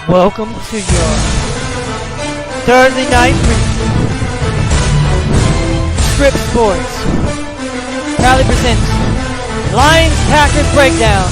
Welcome to your Thursday night Script Sports. Proudly presents Lions Packers Breakdown.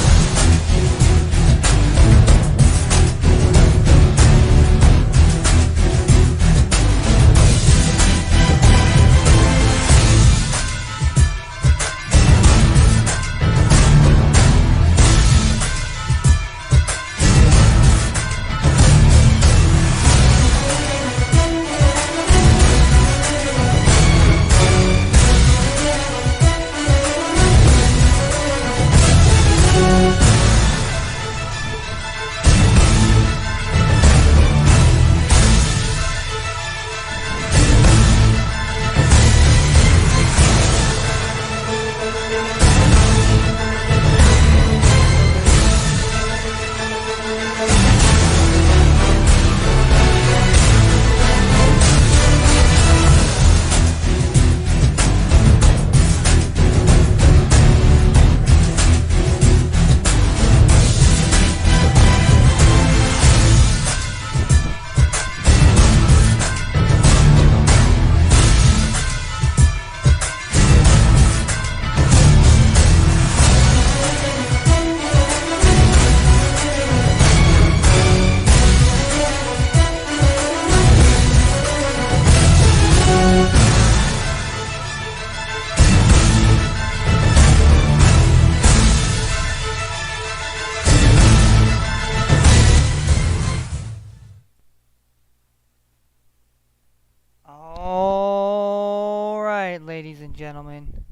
Ladies and gentlemen.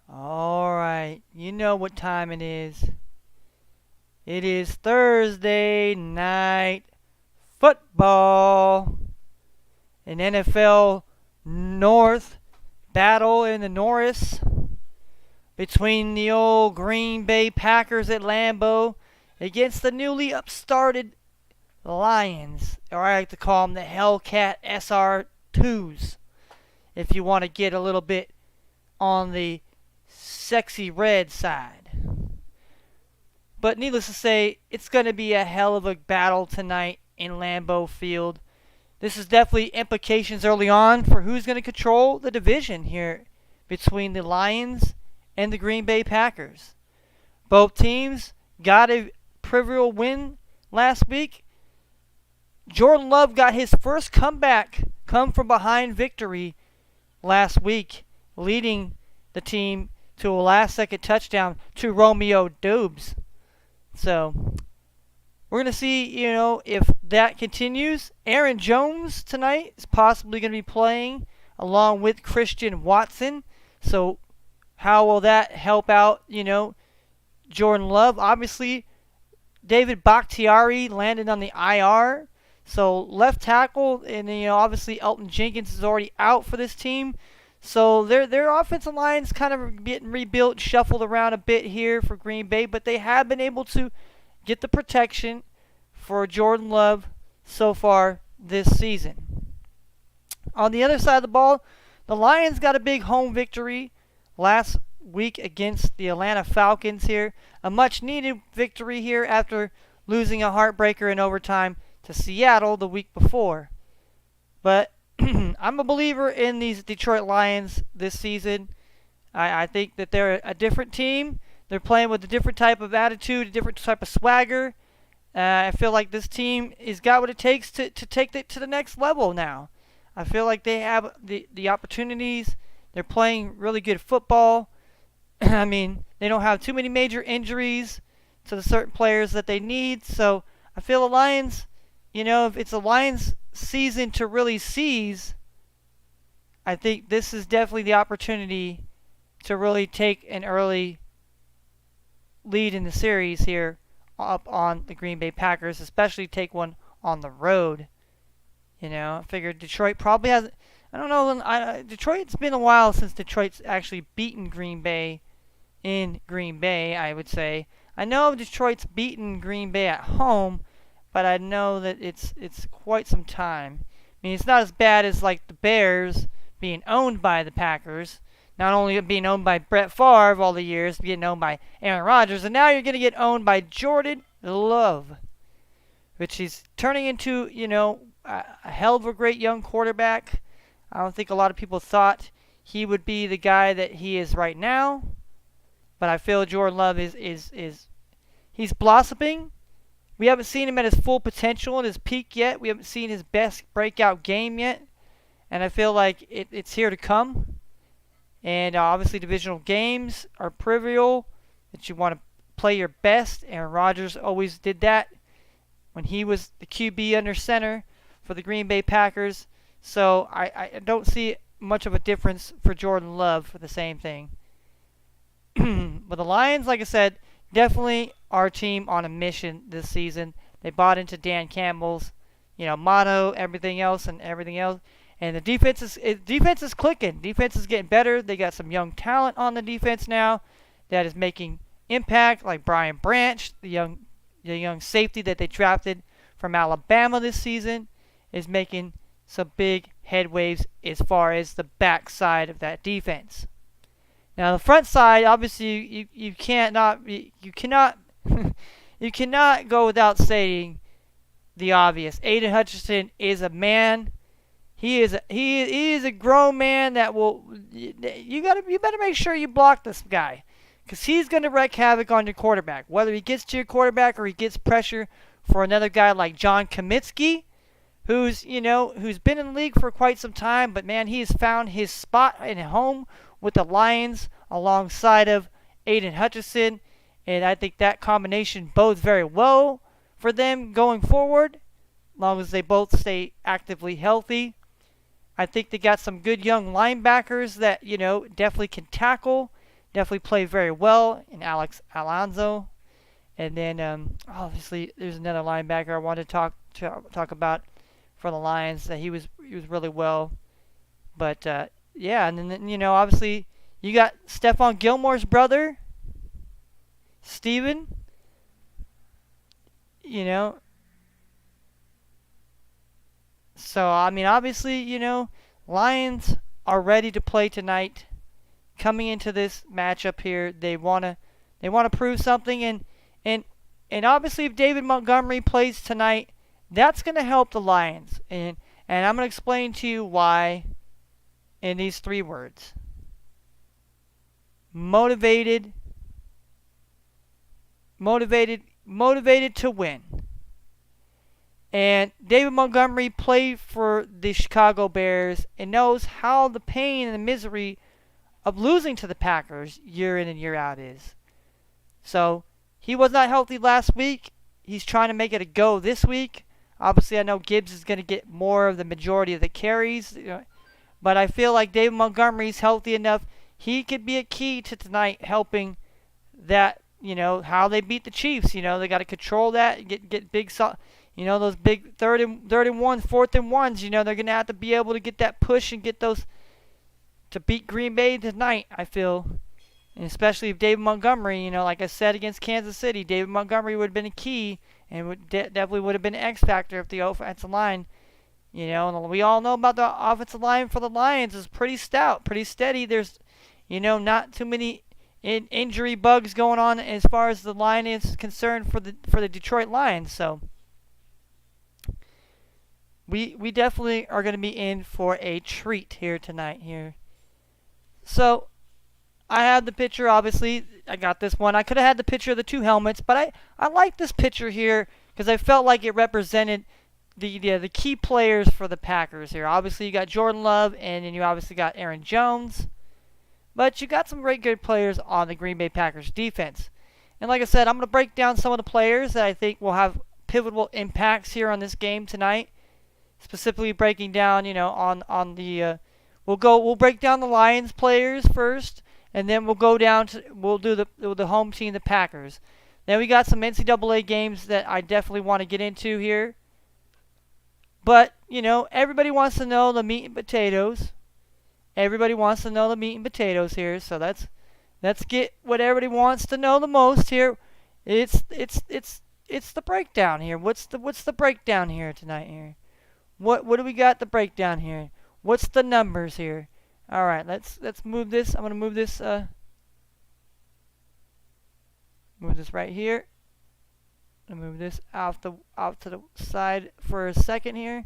Alright, you know what time it is. It is Thursday night football. An NFL North battle in the Norris between the old Green Bay Packers at Lambeau against the newly upstarted Lions, or I like to call them the Hellcat SR2s. If you want to get a little bit on the sexy red side. But needless to say, it's going to be a hell of a battle tonight in Lambeau Field. This is definitely implications early on for who's going to control the division here between the Lions and the Green Bay Packers. Both teams got a trivial win last week. Jordan Love got his first comeback, come from behind victory last week, leading the team to a last-second touchdown to Romeo Doubs. So, we're going to see, if that continues. Aaron Jones tonight is possibly going to be playing along with Christian Watson. So, how will that help out, Jordan Love? Obviously, David Bakhtiari landed on the IR. So left tackle, and obviously Elton Jenkins is already out for this team. So their offensive line's kind of getting rebuilt, shuffled around a bit here for Green Bay, but they have been able to get the protection for Jordan Love so far this season. On the other side of the ball, the Lions got a big home victory last week against the Atlanta Falcons here. A much-needed victory here after losing a heartbreaker in overtime to Seattle the week before. But I'm a believer in these Detroit Lions this season. I think that they're a different team. They're playing with a different type of attitude, a different type of swagger. I feel like this team has got what it takes to take it to the next level now. I feel like they have the opportunities. They're playing really good football. I mean, they don't have too many major injuries to the certain players that they need. So I feel the Lions, if it's a Lions season to really seize, I think this is definitely the opportunity to really take an early lead in the series here up on the Green Bay Packers, especially take one on the road. I figured Detroit probably hasn't. I don't know. Detroit's been a while since Detroit's actually beaten Green Bay in Green Bay, I would say. I know Detroit's beaten Green Bay at home, but I know that it's quite some time. I mean, it's not as bad as like the Bears being owned by the Packers. Not only being owned by Brett Favre all the years, being owned by Aaron Rodgers, and now you're going to get owned by Jordan Love, which he's turning into, a hell of a great young quarterback. I don't think a lot of people thought he would be the guy that he is right now, but I feel Jordan Love is he's blossoming. We haven't seen him at his full potential and his peak yet. We haven't seen his best breakout game yet, and I feel like it's here to come. And obviously, divisional games are trivial that you want to play your best. Aaron Rodgers always did that when he was the QB under center for the Green Bay Packers. So I don't see much of a difference for Jordan Love for the same thing. But the Lions, like I said, definitely our team on a mission this season. They bought into Dan Campbell's, motto, everything else. And the defense is clicking. Defense is getting better. They got some young talent on the defense now that is making impact, like Brian Branch, the young safety that they drafted from Alabama this season, is making some big headways as far as the back side of that defense. Now the front side, obviously, you cannot you cannot go without saying the obvious. Aiden Hutchinson is a man. He is a grown man that will. You better make sure you block this guy, because he's going to wreak havoc on your quarterback. Whether he gets to your quarterback or he gets pressure for another guy like John Cominsky, who's been in the league for quite some time, but man, he has found his spot and home with the Lions alongside of Aiden Hutchinson, and I think that combination bodes very well for them going forward, as long as they both stay actively healthy. I think they got some good young linebackers that, definitely can tackle, definitely play very well in Alex Alonso. And then, obviously, there's another linebacker I wanted to talk about for the Lions that he was really well. But, yeah, and then, obviously, you got Stephon Gilmore's brother, Steven. So, obviously, Lions are ready to play tonight. Coming into this matchup here, they wanna prove something, and obviously, if David Montgomery plays tonight, that's gonna help the Lions, and I'm gonna explain to you why in these 3 words: motivated to win. And David Montgomery played for the Chicago Bears and knows how the pain and the misery of losing to the Packers year in and year out is. So he was not healthy last week. He's trying to make it a go this week. Obviously, I know Gibbs is going to get more of the majority of the carries, but I feel like David Montgomery's healthy enough. He could be a key to tonight, helping that, how they beat the Chiefs. They got to control that, get big, those big third and ones, fourth and ones. They're going to have to be able to get that push and get those to beat Green Bay tonight, I feel. And especially if David Montgomery, like I said against Kansas City, David Montgomery would have been a key and definitely would have been an X factor if the offensive line, and we all know about the offensive line for the Lions is pretty stout, pretty steady. There's, not too many injury bugs going on as far as the line is concerned for the Detroit Lions. So we definitely are going to be in for a treat here tonight here. So I have the picture, obviously. I got this one. I could have had the picture of the 2 helmets, but I like this picture here because I felt like it represented the key players for the Packers here. Obviously, you got Jordan Love, and then you obviously got Aaron Jones. But you got some great good players on the Green Bay Packers defense. And like I said, I'm going to break down some of the players that I think will have pivotal impacts here on this game tonight. Specifically breaking down, on the we'll break down the Lions players first, and then we'll do the home team, the Packers. Then we got some NCAA games that I definitely want to get into here. But, everybody wants to know the meat and potatoes. Everybody wants to know the meat and potatoes here, so let's get what everybody wants to know the most here. It's the breakdown here. What's the breakdown here tonight here? What do we got the breakdown here? What's the numbers here? All right, let's move this. I'm gonna move this right here. move this out to the side for a second here.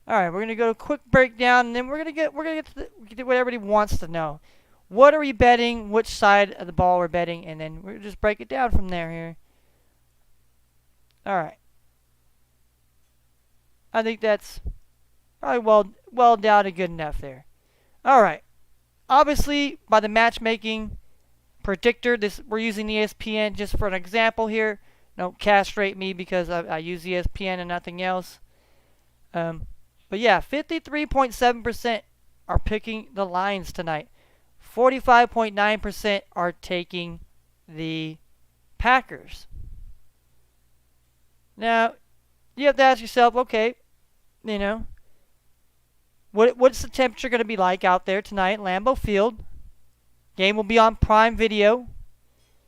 All right, we're gonna go to a quick breakdown, and then we're gonna get to what everybody wants to know. What are we betting? Which side of the ball we're betting, and then we'll just break it down from there here. All right. I think that's probably well down and good enough there. All right. Obviously, by the matchmaking predictor, we're using ESPN just for an example here. Don't castrate me because I use ESPN and nothing else. But yeah, 53.7% are picking the Lions tonight. 45.9% are taking the Packers. Now, you have to ask yourself, okay, what's the temperature going to be like out there tonight at Lambeau Field? Game will be on Prime Video.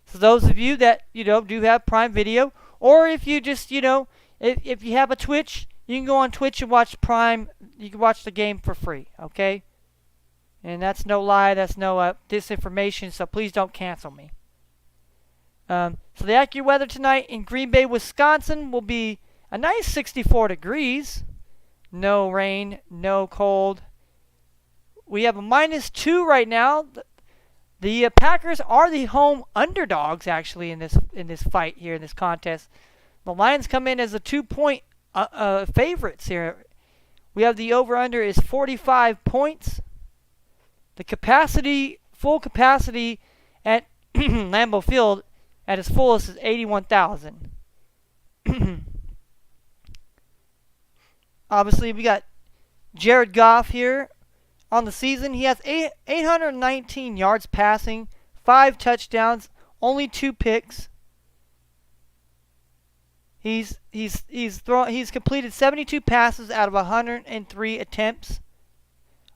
So those of you that, do have Prime Video, or if you just, if you have a Twitch, you can go on Twitch and watch Prime. You can watch the game for free, okay? And that's no lie. That's no disinformation, so please don't cancel me. So the AccuWeather tonight in Green Bay, Wisconsin will be a nice 64 degrees. No rain, no cold. We have a -2 right now. The Packers are the home underdogs, actually, in this fight here, in this contest. The Lions come in as a 2-point favorites here. We have the over-under is 45 points. The full capacity at Lambeau Field at its fullest is 81,000. Obviously, we got Jared Goff here on the season. He has 819 yards passing, 5 touchdowns, only 2 picks. He's completed 72 passes out of 103 attempts.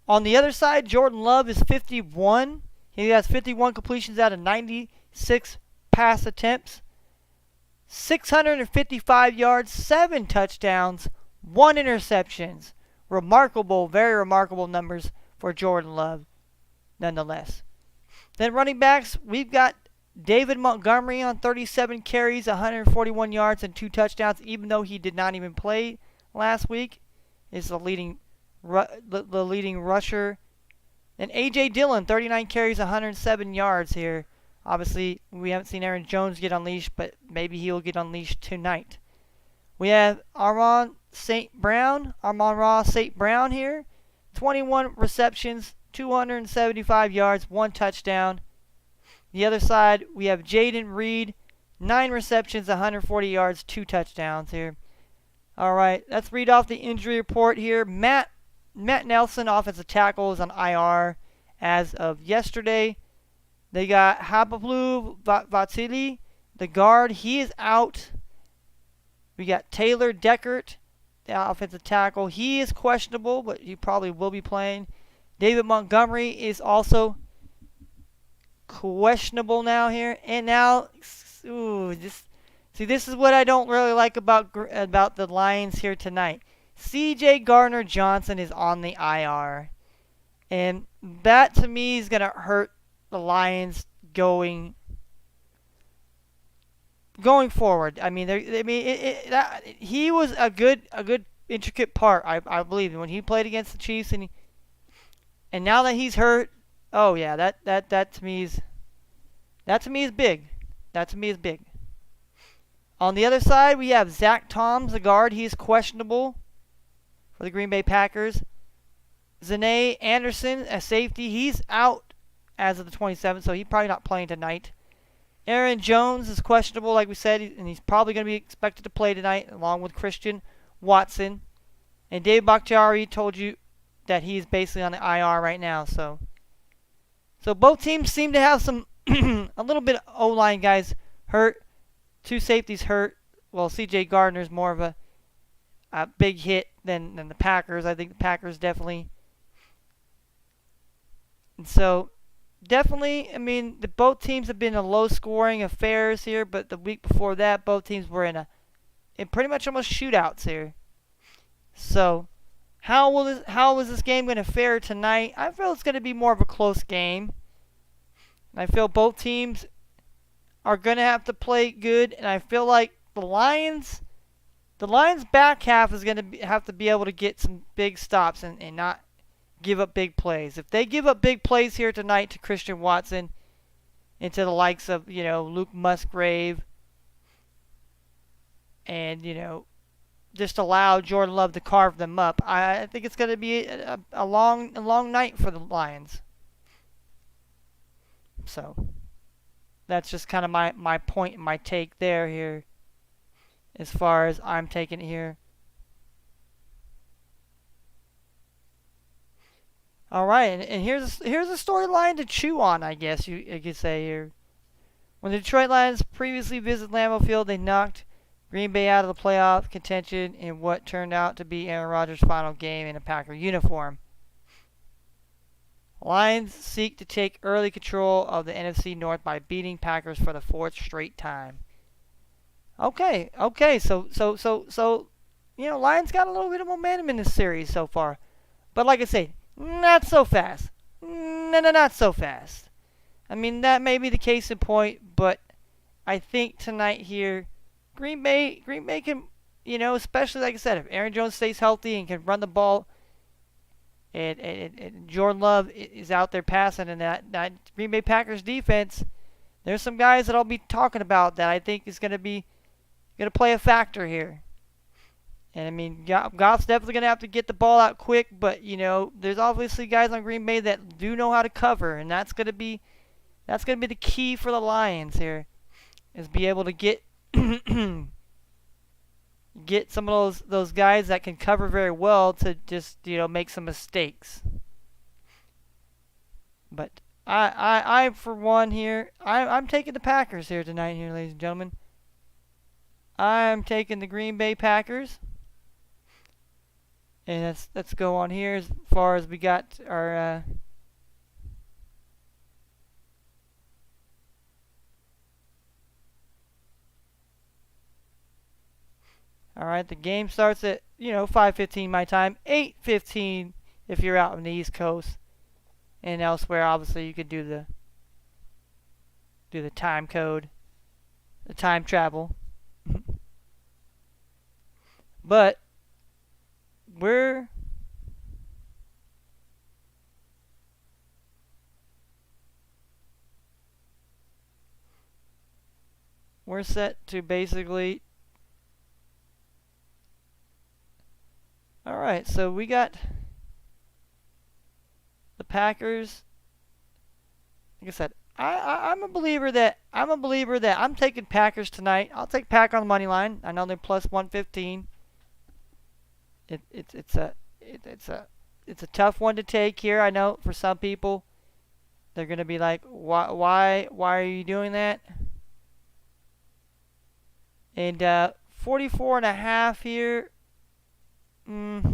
On the other side, Jordan Love is 51. He has 51 completions out of 96 pass attempts. 655 yards, 7 touchdowns, 1 interceptions. Remarkable, very remarkable numbers for Jordan Love, nonetheless. Then running backs, we've got David Montgomery on 37 carries, 141 yards, and 2 touchdowns, even though he did not even play last week. Is the leading rusher. And A.J. Dillon, 39 carries, 107 yards here. Obviously, we haven't seen Aaron Jones get unleashed, but maybe he will get unleashed tonight. We have Amon-Ra St. Brown here. 21 receptions, 275 yards, 1 touchdown. The other side, we have Jaden Reed, 9 receptions, 140 yards, 2 touchdowns here. All right, let's read off the injury report here. Matt Nelson, offensive tackle, is on IR as of yesterday. They got Habablu Vatsili, the guard. He is out. We got Taylor Deckert, the offensive tackle. He is questionable, but he probably will be playing. David Montgomery is also questionable now here. And now, this is what I don't really like about the Lions here tonight. C.J. Gardner-Johnson is on the IR. And that, to me, is going to hurt the Lions going forward. I mean, he was a good intricate part, I believe, when he played against the Chiefs, and now that he's hurt, oh yeah, that to me is big. That to me is big. On the other side, we have Zach Toms, the guard. He's questionable for the Green Bay Packers. Zane Anderson, a safety, he's out as of the 27th, so he's probably not playing tonight. Aaron Jones is questionable, like we said, and he's probably going to be expected to play tonight, along with Christian Watson. And Dave Bakhtiari told you that he's basically on the IR right now. So both teams seem to have some a little bit of O-line guys hurt. 2 safeties hurt. Well, C.J. Gardner's more of a big hit than the Packers. I think the Packers definitely. And so, definitely, I mean, both teams have been in low-scoring affairs here, but the week before that, both teams were in pretty much almost shootouts here. So, how is this game going to fare tonight? I feel it's going to be more of a close game. I feel both teams are going to have to play good, and I feel like the Lions back half is going to have to be able to get some big stops and not give up big plays. If they give up big plays here tonight to Christian Watson and to the likes of, Luke Musgrave and, just allow Jordan Love to carve them up, I think it's going to be a long night for the Lions. So that's just kind of my point and my take there here as far as I'm taking it here. All right, and here's a storyline to chew on, I guess you could say here. When the Detroit Lions previously visited Lambeau Field, they knocked Green Bay out of the playoff contention in what turned out to be Aaron Rodgers' final game in a Packer uniform. Lions seek to take early control of the NFC North by beating Packers for the 4th straight time. Okay, so Lions got a little bit of momentum in this series so far. But like I say, not so fast. No, not so fast. I mean, that may be the case in point, but I think tonight here, Green Bay can, especially like I said, if Aaron Jones stays healthy and can run the ball, and Jordan Love is out there passing, and that Green Bay Packers defense, there's some guys that I'll be talking about that I think is going to play a factor here. And I mean, Goff's definitely going to have to get the ball out quick, but there's obviously guys on Green Bay that do know how to cover, and that's going to be the key for the Lions here, is be able to get get some of those guys that can cover very well to just make some mistakes. But I for one here, I'm taking the Packers here tonight here, ladies and gentlemen. I'm taking the Green Bay Packers. And let's go on here as far as we got our all right, the game starts at 5:15 my time, 8:15 if you're out on the East Coast, and elsewhere obviously you could do the time code, the time travel. But we're set to basically. All right, so we got the Packers. Like I said, I'm a believer that I'm taking Packers tonight. I'll take Pack on the money line. I know they're plus 115. It's a tough one to take here. I know for some people, they're gonna be like, why are you doing that? And 44.5 here. I'm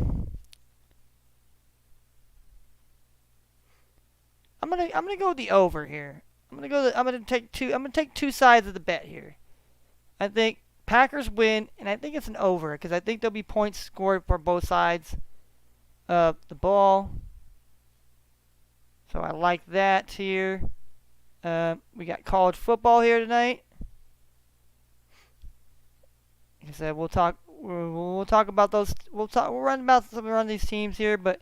gonna go with the over here. I'm gonna take two sides of the bet here. I think Packers win, and I think it's an over because I think there'll be points scored for both sides of the ball. So I like that here. We got college football here tonight. Like I said, we'll talk about those. We'll run about some of these teams here, but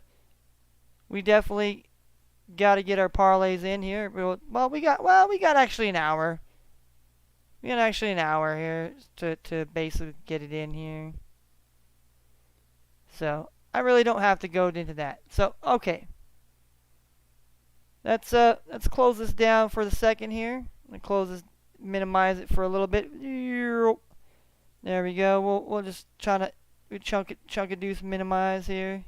we definitely got to get our parlays in here. We got actually an hour. We got actually an hour here to basically get it in here. So I really don't have to go into that. So okay, let's close this down for the second here. Minimize it for a little bit. There we go. We'll just try to chunk it, do some minimize here.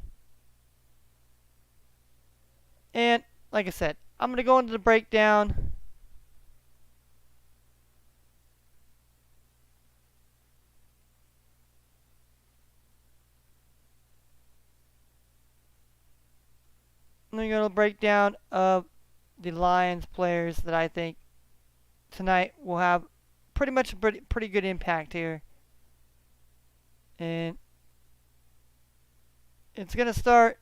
And like I said, I'm gonna go into the breakdown. I'm going to go to the breakdown of the Lions players that I think tonight will have pretty much a pretty good impact here. And it's going to start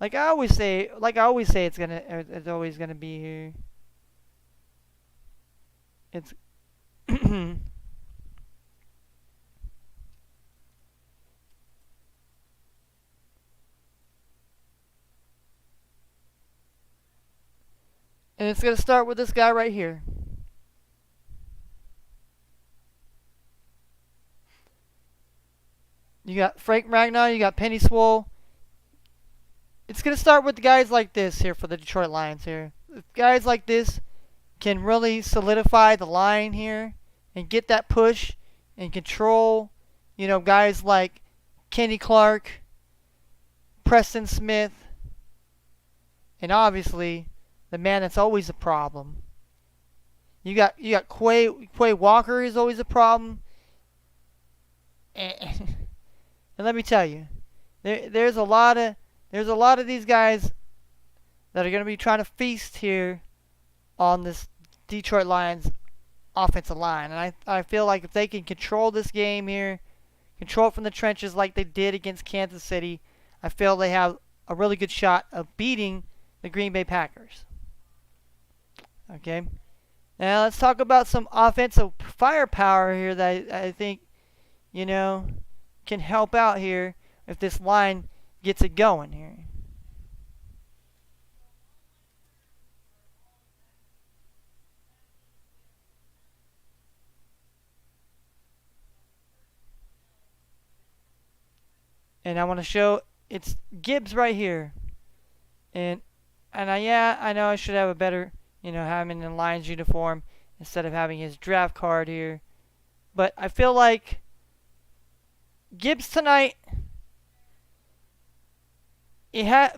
like I always say it's always going to be here. And it's going to start with this guy right here. You got Frank Ragnar, you got Penny Swole. It's going to start with guys like this here for the Detroit Lions here. Guys like this can really solidify the line here and get that push and control, guys like Kenny Clark, Preston Smith, and obviously the man that's always a problem. You got Quay Walker is always a problem. And let me tell you, there's a lot of these guys that are going to be trying to feast here on this Detroit Lions offensive line. And I feel like if they can control this game here, control it from the trenches like they did against Kansas City, I feel they have a really good shot of beating the Green Bay Packers. Okay. Now let's talk about some offensive firepower here that I think, can help out here if this line gets it going here. And I want to show it's Gibbs right here. And I know I should have a better, have him in the Lions uniform instead of having his draft card here. But I feel like Gibbs tonight,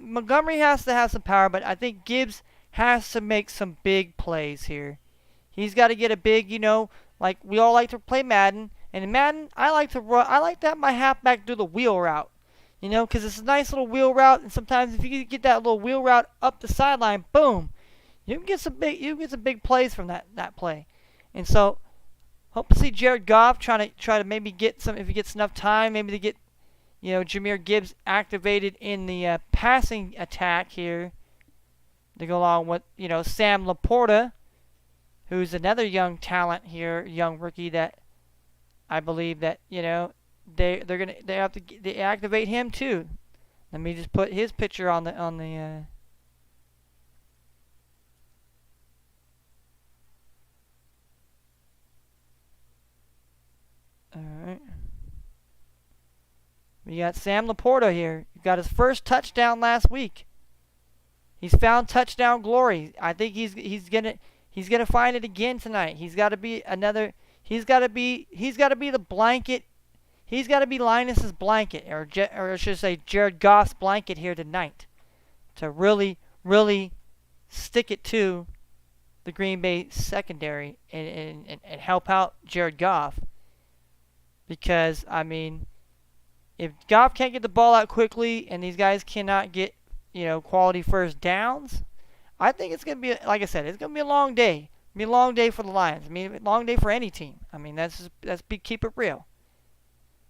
Montgomery has to have some power, but I think Gibbs has to make some big plays here. He's got to get a big, like we all like to play Madden. And in Madden, I like to have my halfback do the wheel route. Because it's a nice little wheel route, and sometimes if you get that little wheel route up the sideline, boom, you can get some big plays from that play. And so, hope to see Jared Goff try to maybe get some, if he gets enough time, maybe to get Jahmyr Gibbs activated in the passing attack here to go along with Sam Laporta, who's another young talent here, young rookie that I believe that they have to activate him too. Let me just put his picture on the all right. We got Sam Laporta here. He got his first touchdown last week. He's found touchdown glory. I think he's gonna find it again tonight. He's got to be another. He's got to be the blanket. He's got to be Linus's blanket, or I should say Jared Goff's blanket here tonight, to really, really stick it to the Green Bay secondary and help out Jared Goff. Because, if Goff can't get the ball out quickly and these guys cannot get, quality first downs, I think it's going to be, like I said, it's going to be a long day. It's going to be a long day for the Lions. A long day for any team. Keep it real.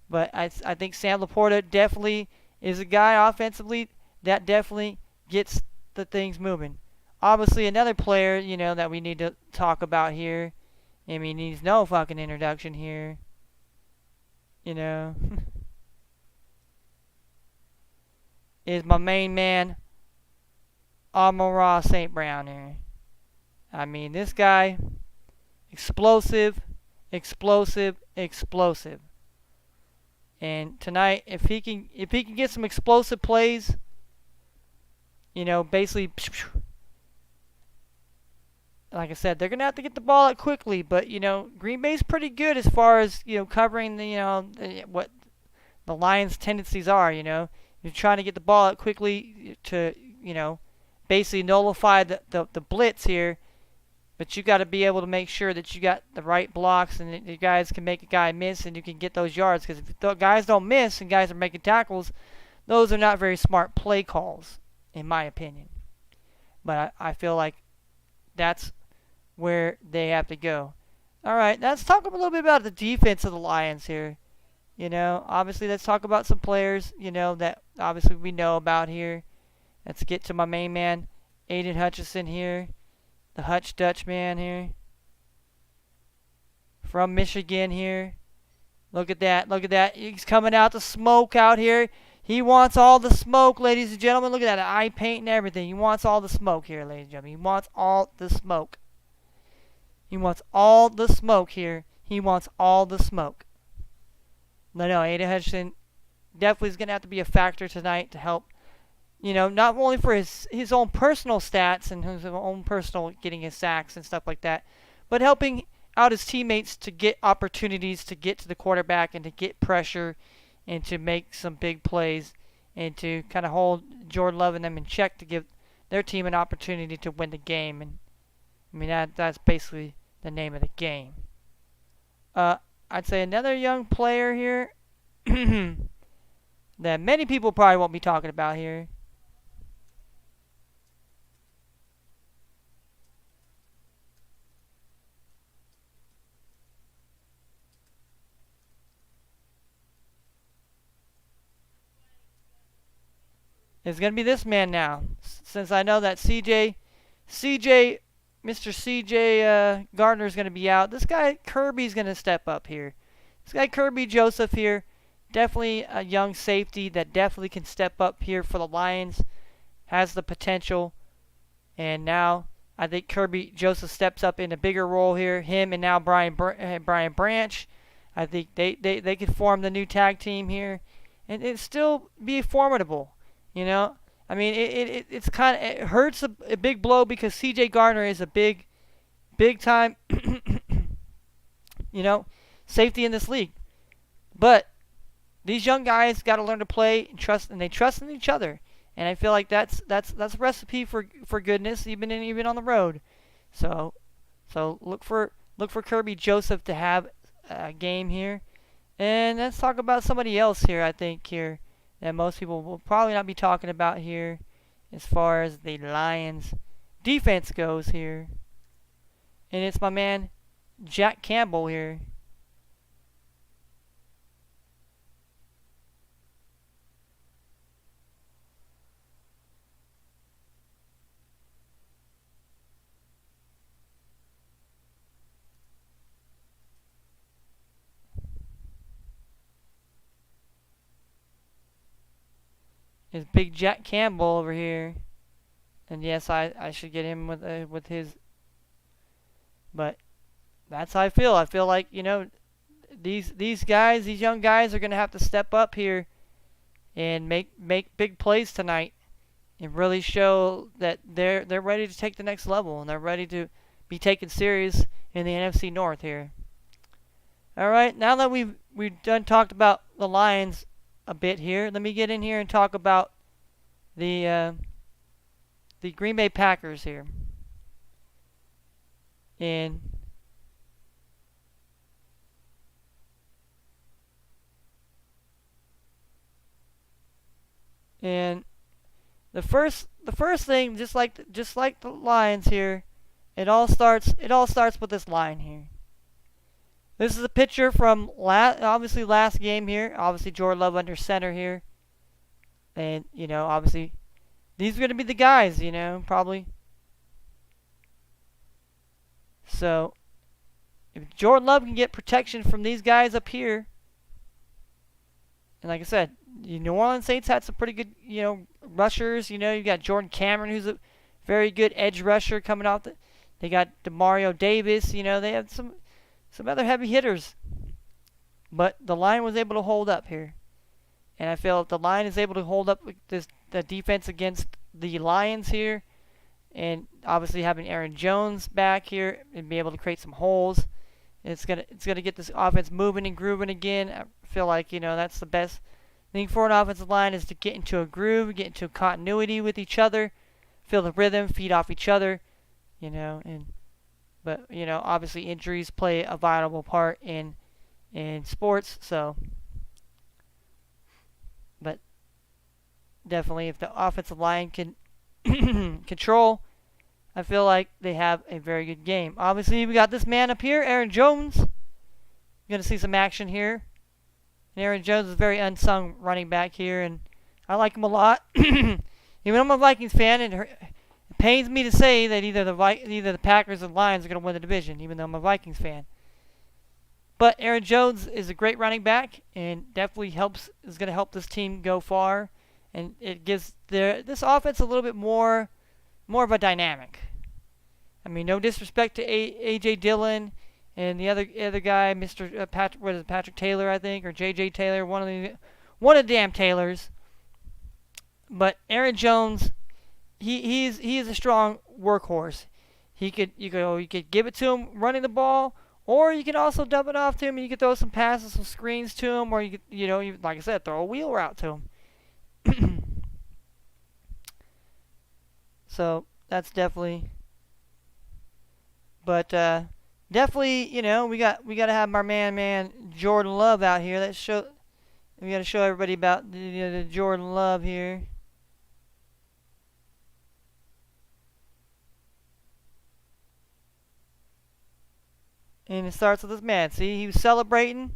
But I think Sam Laporta definitely is a guy offensively that definitely gets the things moving. Obviously, another player, that we need to talk about here. He needs no fucking introduction here. Is my main man, Amon-Ra St. Brown here. This guy, explosive. And tonight, if he can get some explosive plays, basically, like I said, they're gonna have to get the ball out quickly. But Green Bay's pretty good as far as covering what the Lions' tendencies are. You're trying to get the ball out quickly to basically nullify the blitz here. But you got to be able to make sure that you got the right blocks and the guys can make a guy miss and you can get those yards. Because if the guys don't miss and guys are making tackles, those are not very smart play calls, in my opinion. But I feel like that's where they have to go. All right, let's talk a little bit about the defense of the Lions here. Obviously, let's talk about some players, that obviously we know about here. Let's get to my main man, Aiden Hutchinson here. The Hutch Dutch man here from Michigan here. Look at that. Look at that. He's coming out to smoke out here. He wants all the smoke, ladies and gentlemen. Look at that. Eye paint and everything. He wants all the smoke here, ladies and gentlemen. He wants all the smoke. He wants all the smoke here. He wants all the smoke. No, Aiden Hutchinson definitely is going to have to be a factor tonight to help, not only for his own personal stats and his own personal getting his sacks and stuff like that, but helping out his teammates to get opportunities to get to the quarterback and to get pressure and to make some big plays and to kind of hold Jordan Love and them in check to give their team an opportunity to win the game. And I mean, that's basically the name of the game. I'd say another young player here that many people probably won't be talking about here. It's going to be this man now. Since I know that Mr. CJ Gardner is going to be out. This guy Kirby's going to step up here. This guy Kirby Joseph here, definitely a young safety that definitely can step up here for the Lions. Has the potential. And now I think Kirby Joseph steps up in a bigger role here. Him and now Brian Branch. I think they could form the new tag team here. And it still be formidable. I mean, it's kind of, it hurts a big blow because C.J. Gardner is a big time, safety in this league. But these young guys got to learn to play and trust, and they trust in each other. And I feel like that's a recipe for goodness, even on the road. So look for Kirby Joseph to have a game here, and let's talk about somebody else here. I think here that most people will probably not be talking about here as far as the Lions defense goes here. And it's my man Jack Campbell here. Is Big Jack Campbell over here. And yes, I should get him with his. But that's how I feel. I feel like, these guys, these young guys are going to have to step up here and make big plays tonight and really show that they're ready to take the next level and they're ready to be taken serious in the NFC North here. All right, now that we've done talked about the Lions a bit here, let me get in here and talk about the Green Bay Packers here. And the first thing, just like the Lions here, it all starts with this line here. This is a picture from last game here. Obviously, Jordan Love under center here. And, obviously, these are going to be the guys, probably. So, if Jordan Love can get protection from these guys up here, and like I said, the New Orleans Saints had some pretty good, rushers. You got Jordan Cameron, who's a very good edge rusher coming out. They got DeMario Davis. They have some other heavy hitters. But the line was able to hold up here. And I feel if the line is able to hold up the defense against the Lions here, and obviously having Aaron Jones back here and be able to create some holes, it's gonna get this offense moving and grooving again. I feel like that's the best thing for an offensive line is to get into a groove, get into continuity with each other, feel the rhythm, feed off each other, But obviously injuries play a vital part in sports. So, but definitely, if the offensive line can control, I feel like they have a very good game. Obviously, we got this man up here, Aaron Jones. You're gonna see some action here. And Aaron Jones is a very unsung running back here, and I like him a lot. Even though I'm a Vikings fan, and it pains me to say that either the Packers or the Lions are going to win the division, even though I'm a Vikings fan. But Aaron Jones is a great running back and definitely is going to help this team go far, and it gives this offense a little bit more of a dynamic. I mean, no disrespect to A.J. Dillon and the other guy, Mr. Patrick Taylor, I think, or J.J. Taylor, one of the damn Taylors. But Aaron Jones, he is a strong workhorse. You could give it to him running the ball, or you can also dump it off to him, and you can throw some passes, some screens to him, or you could, like I said, throw a wheel route to him. So that's definitely. But definitely, we got to have our man Jordan Love out here. We got to show everybody about the Jordan Love here. And it starts with this man. See, he was celebrating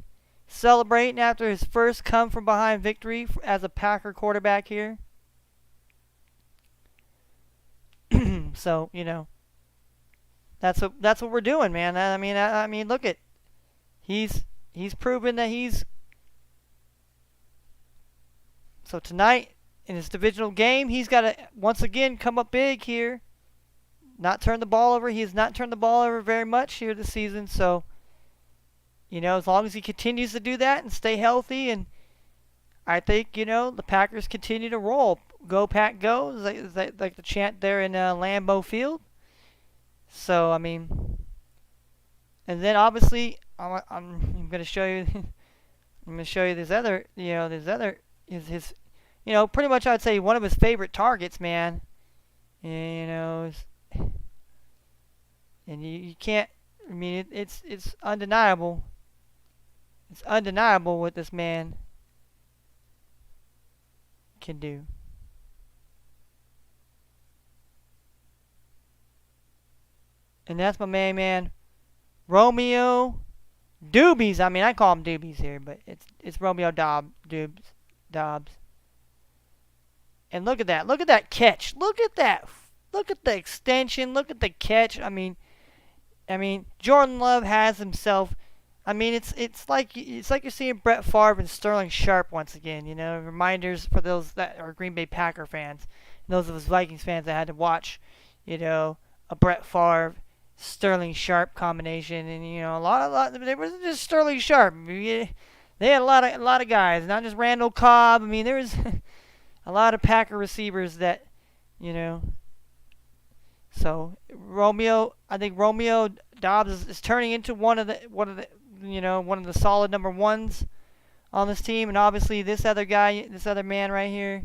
after his first come from behind victory as a Packer quarterback here. So, that's what we're doing, man. I mean, look at he's proven that he's. So tonight in this divisional game, he's got to once again come up big here. Not turn the ball over. He has not turned the ball over very much here this season. So, as long as he continues to do that and stay healthy, and I think the Packers continue to roll. Go Pack Go, like the chant there in Lambeau Field. So I mean, and then obviously I'm going to show you. I'm going to show you this other. His pretty much I'd say one of his favorite targets, man. And you can't. I mean, it's undeniable. It's undeniable what this man can do. And that's my man, Romeo Doobies. I mean, I call him Doobies here, but it's Romeo Dobbs. And look at that. Look at that catch. Look at that. Look at the extension. Look at the catch. I mean, Jordan Love has himself. I mean, it's like you're seeing Brett Favre and Sterling Sharp once again. Reminders for those that are Green Bay Packer fans, and those of us Vikings fans that had to watch, a Brett Favre, Sterling Sharp combination, and a lot. There wasn't just Sterling Sharp. They had a lot of guys, not just Randall Cobb. I mean, there was a lot of Packer receivers that, So I think Romeo Dobbs is turning into one of the solid number ones on this team, and obviously this other man right here.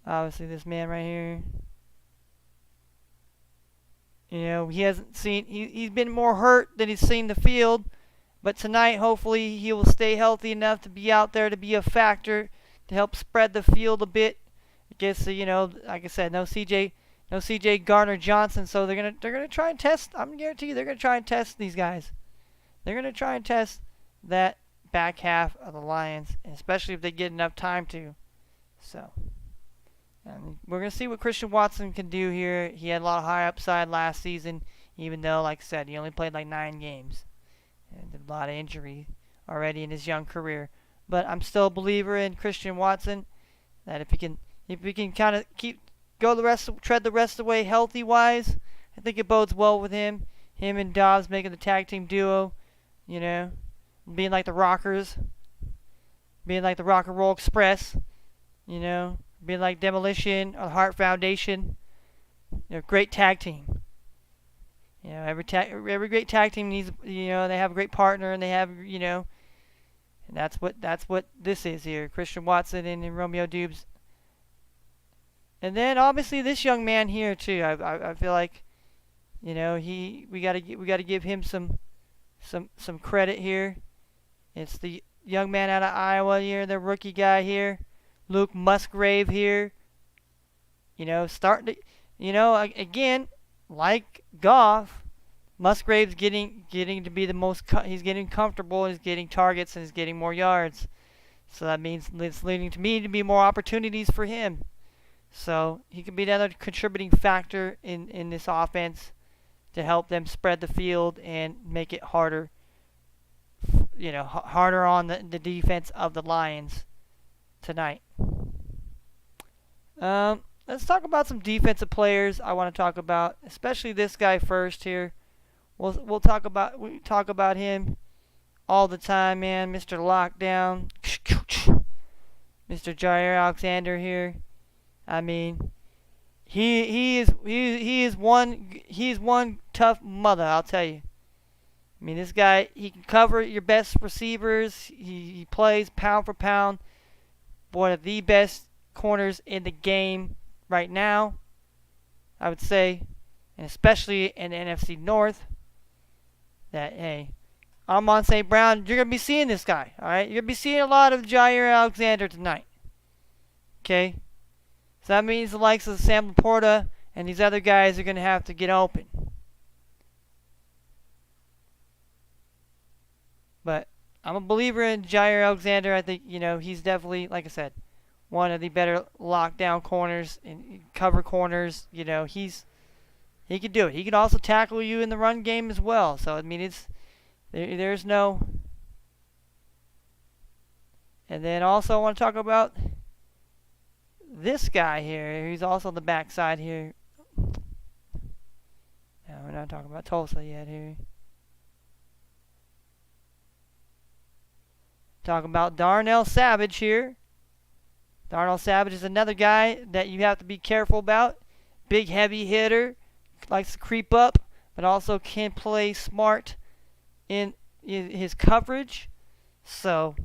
Obviously this man right here. He hasn't seen. He's been more hurt than he's seen the field. But tonight, hopefully, he will stay healthy enough to be out there to be a factor to help spread the field a bit. I guess like I said, no CJ Gardner-Johnson, so they're gonna try and test. I'm guarantee you they're gonna try and test these guys. They're gonna try and test that back half of the Lions, and especially if they get enough time to. So, and we're gonna see what Christian Watson can do here. He had a lot of high upside last season, even though, like I said, he only played like 9 games. And a lot of injury already in his young career. But I'm still a believer in Christian Watson, that if we can kind of tread the rest of the way healthy wise, I think it bodes well with him. Him and Dobbs making the tag team duo, being like the Rockers, being like the Rock and Roll Express, being like Demolition or the Hart Foundation. They're a great tag team. Every great tag team needs, they have a great partner, and they have, and that's what this is here. Christian Watson and Romeo Doubs. And then obviously this young man here too. I feel like, we gotta give him some credit here. It's the young man out of Iowa here, the rookie guy here, Luke Musgrave here. Starting to, again. Like Goff, Musgrave's getting to be the most. He's getting comfortable. He's getting targets and he's getting more yards. So that means it's leading to me to be more opportunities for him. So he could be another contributing factor in this offense to help them spread the field and make it harder, harder on the defense of the Lions tonight. Let's talk about some defensive players I want to talk about, especially this guy first here. We talk about him all the time, man. Mr. Lockdown, Mr. Jair Alexander here. I mean, he is one tough mother, I'll tell you. I mean, this guy, he can cover your best receivers. He plays pound for pound one of the best corners in the game right now, I would say, and especially in the NFC North. That, hey, Amon St. Brown, you're going to be seeing this guy, all right? You're going to be seeing a lot of Jair Alexander tonight, okay? So that means the likes of Sam Laporta and these other guys are going to have to get open. But I'm a believer in Jair Alexander. I think, he's definitely, like I said, one of the better lockdown corners and cover corners. He can do it. He can also tackle you in the run game as well. So, I mean, there's no... And then also I want to talk about this guy here. He's also on the backside here. No, we're not talking about Tulsa yet here. Talking about Darnell Savage here. Darnell Savage is another guy that you have to be careful about. Big, heavy hitter. Likes to creep up, but also can play smart in his coverage. So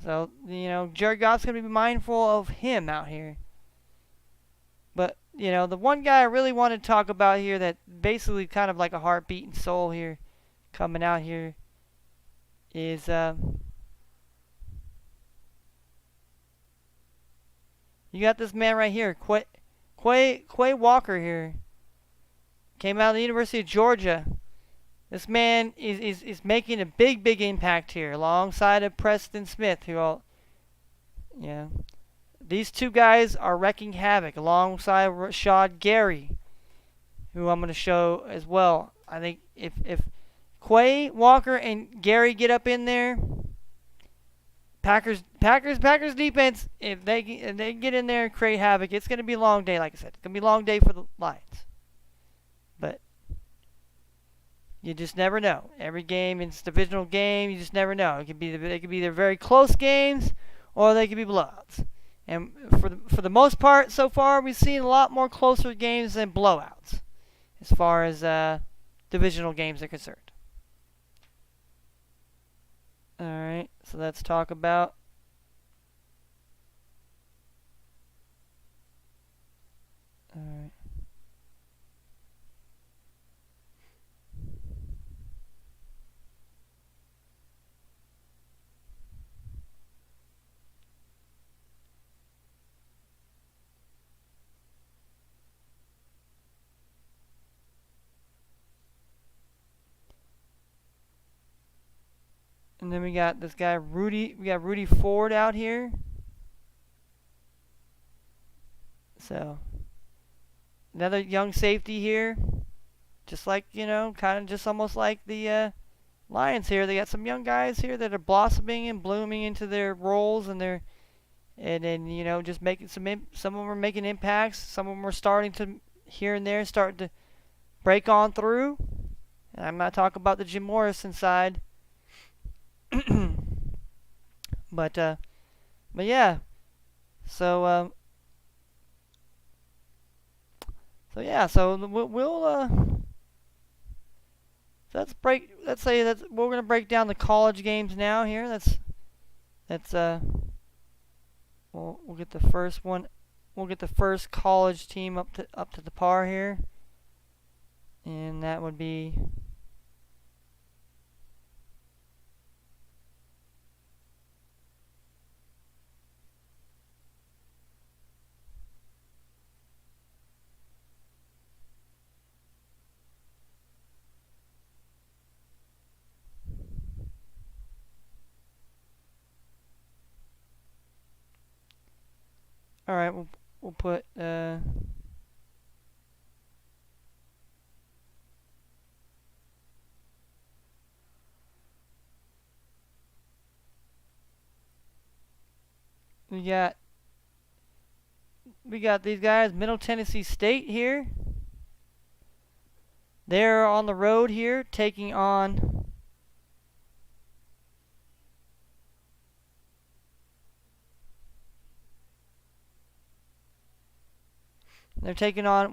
Jared Goff's going to be mindful of him out here. But, the one guy I really want to talk about here that basically kind of like a heartbeat and soul here coming out here is... you got this man right here, Quay Walker here. Came out of the University of Georgia. This man is making a big impact here alongside of Preston Smith, these two guys are wrecking havoc alongside Rashad Gary, who I'm going to show as well. I think if Quay Walker and Gary get up in there, Packers defense, if they get in there and create havoc, it's going to be a long day. Like I said, it's going to be a long day for the Lions. But you just never know. Every game, it's a divisional game. You just never know. They could be either very close games or they could be blowouts. And for the most part, so far, we've seen a lot more closer games than blowouts, as far as divisional games are concerned. All right, so let's talk about and then we got this guy Rudy. We got Rudy Ford out here. So another young safety here, just like kind of just almost like the Lions here. They got some young guys here that are blossoming and blooming into their roles, and then just making some of them are making impacts. Some of them are starting to here and there starting to break on through. And I'm not talking about the Jim Morrison side. But yeah. So we'll let's say that we're gonna break down the college games now here. We'll get the first one. We'll get the first college team up to the par here, and that would be. All right, we'll put we got these guys, Middle Tennessee State here. They're on the road here, taking on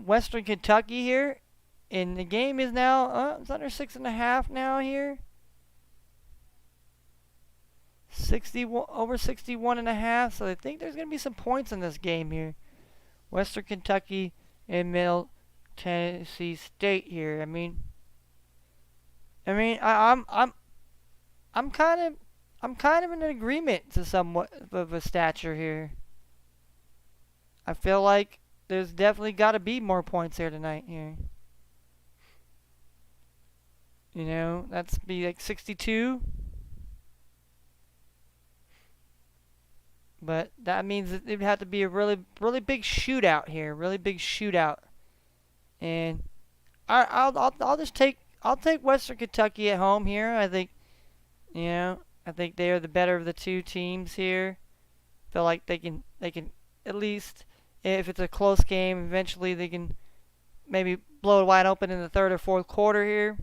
Western Kentucky here. And the game is now, it's under 6.5 now here. Over 61.5. So I think there's going to be some points in this game here. Western Kentucky and Middle Tennessee State here. I'm kind of in agreement to somewhat of a stature here. I feel like there's definitely got to be more points here tonight here. You know, that's be like 62. But that means that it would have to be a really, really big shootout here. Really big shootout. And I'll take Western Kentucky at home here. I think, you know, I think they are the better of the two teams here. Feel like they can at least, if it's a close game, eventually they can maybe blow it wide open in the third or fourth quarter here.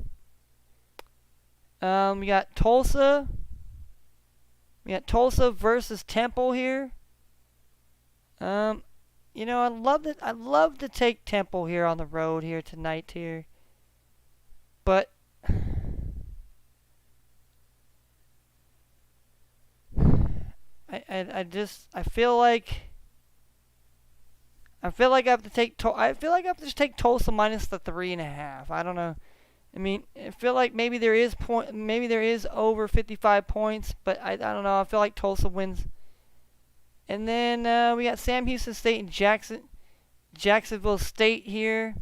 We got Tulsa. We got Tulsa versus Temple here. You know, I'd love to take Temple here on the road here tonight here. But I feel like I have to just take Tulsa minus the 3.5. I don't know. I mean, I feel like maybe there is over 55 points, but I don't know. I feel like Tulsa wins. And then we got Sam Houston State and Jacksonville State here.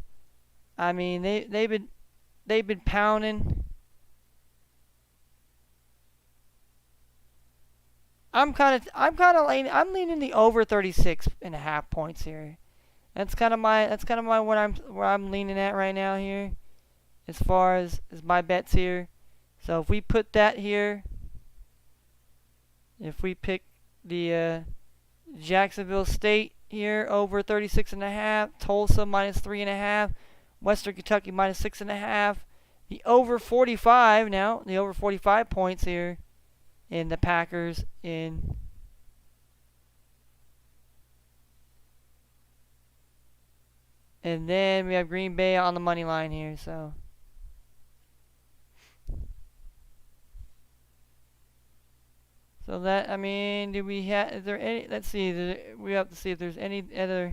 I mean, they've been pounding. I'm leaning the over 36.5 points here. That's kind of where I'm leaning at right now here, as far as my bets here. So if we put that here, if we pick the Jacksonville State here over 36.5, Tulsa minus 3.5, Western Kentucky minus 6.5, the over 45 now, the over 45 points here in the Packers in and then we have Green Bay on the money line here, so that, I mean, do we have, is there any, let's see, we have to see if there's any other,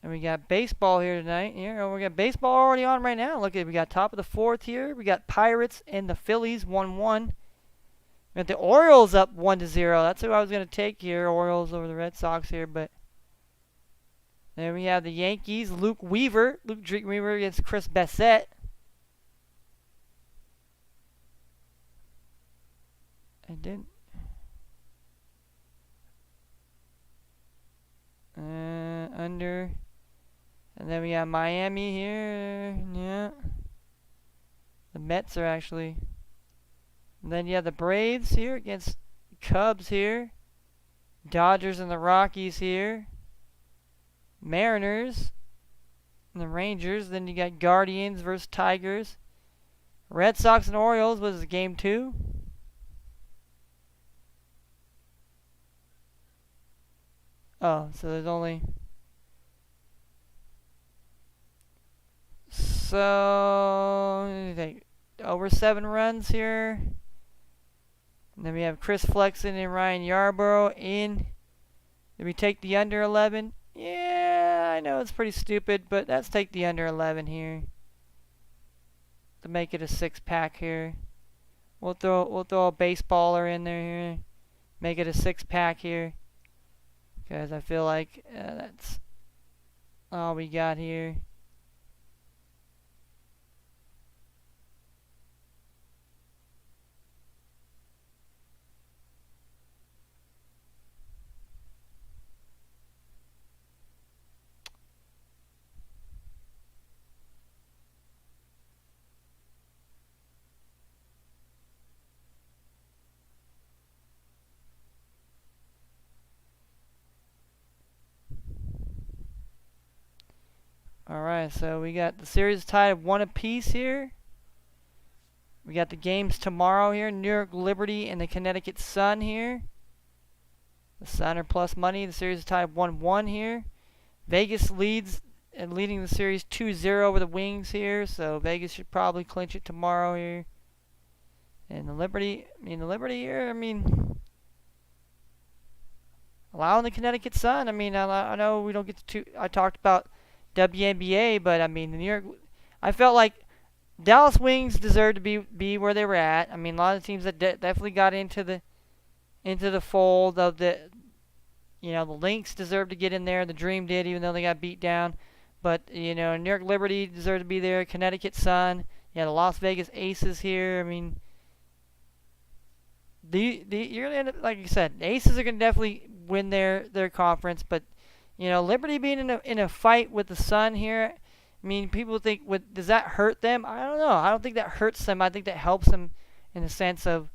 and we got baseball here tonight. Here, we got baseball already on right now. Look at, we got top of the fourth here. We got Pirates and the Phillies 1-1. We got the Orioles up 1-0. That's who I was going to take here, Orioles over the Red Sox here, but then we have the Yankees, Luke Weaver against Chris Bassett. And then under, and then we have Miami here. Yeah, the Mets are actually. And then you have the Braves here against Cubs here, Dodgers and the Rockies here. Mariners and the Rangers. Then you got Guardians versus Tigers. Red Sox and Orioles was game 2. Oh, so there's only... So, over 7 runs here. And then we have Chris Flexen and Ryan Yarbrough in. Then we take the under 11. Yeah, I know it's pretty stupid, but let's take the under 11 here to make it a 6-pack here. We'll throw a baseballer in there here, make it a 6-pack here, because I feel like that's all we got here. Alright, so we got the series tied at 1 apiece here. We got the games tomorrow here. New York Liberty and the Connecticut Sun here. The Sun are plus money. The series is tied 1-1 here. Vegas leads and leading the series 2-0 over the Wings here. So Vegas should probably clinch it tomorrow here. And the Liberty here, allowing the Connecticut Sun. I know we don't get to. I talked about WNBA, but the New York. I felt like Dallas Wings deserved to be where they were at. A lot of teams that definitely got into the fold of the. The Lynx deserved to get in there. The Dream did, even though they got beat down. But New York Liberty deserved to be there. Connecticut Sun. The Las Vegas Aces here. You're gonna end up, like you said, the Aces are gonna definitely win their conference, but Liberty being in a fight with the Sun here, people think, does that hurt them? I don't know. I don't think that hurts them. I think that helps them in the sense of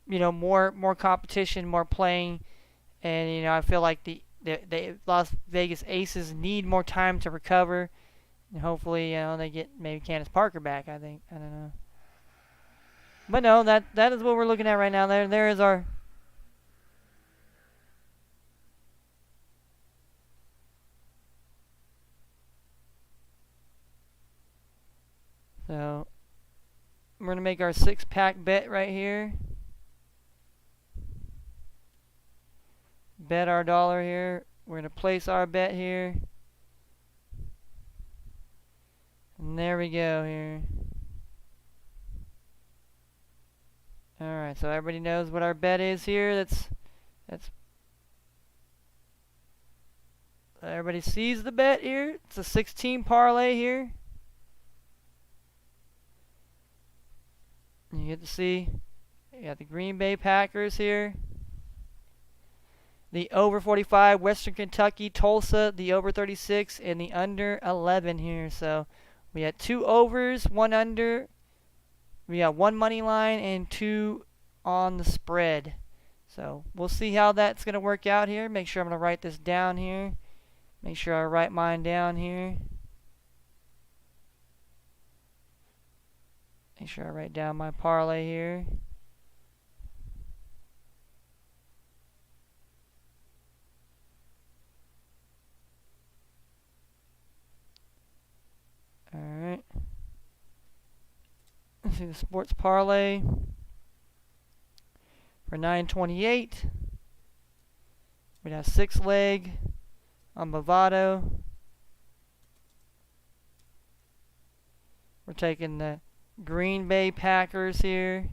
more competition, more playing, and I feel like the Las Vegas Aces need more time to recover, and hopefully they get maybe Candace Parker back. I think, I don't know. But no, that is what we're looking at right now. There is our. So we're gonna make our 6-pack bet right here. Bet our dollar here. We're gonna place our bet here. And there we go here. Alright, so everybody knows what our bet is here. That's everybody sees the bet here. It's a 16 parlay here. You get to see you got the Green Bay Packers here. The over 45, Western Kentucky, Tulsa, the over 36, and the under 11 here. So we had 2 overs, 1 under. We got 1 money line and 2 on the spread. So we'll see how that's going to work out here. Make sure I'm going to write this down here. Make sure I write mine down here. Make sure I write down my parlay here. Alright. Let's see the sports parlay for 928. We'd have 6 leg on Bovado. We're taking the Green Bay Packers here.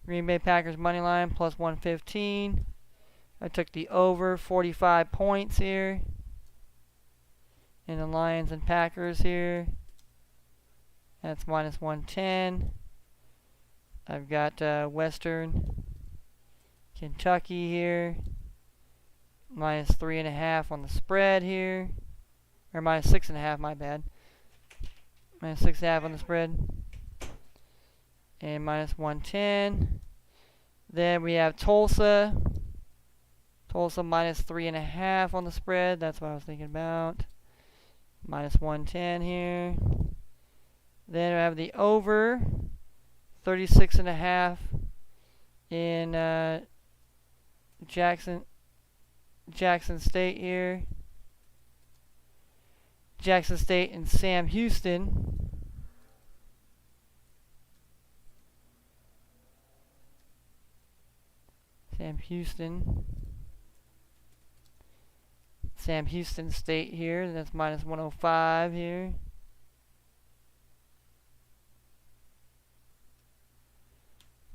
Green Bay Packers money line plus 115. I took the over 45 points here. And the Lions and Packers here. That's minus 110. I've got Western Kentucky here. Minus 3.5 on the spread here. Or minus 6.5, my bad. Minus 6.5 on the spread. And minus 110. Then we have Tulsa. Tulsa minus 3.5 on the spread. That's what I was thinking about. Minus 110 here. Then we have the over 36.5 in Jackson State here. Jackson State and Sam Houston. Sam Houston State here. That's minus 105 here.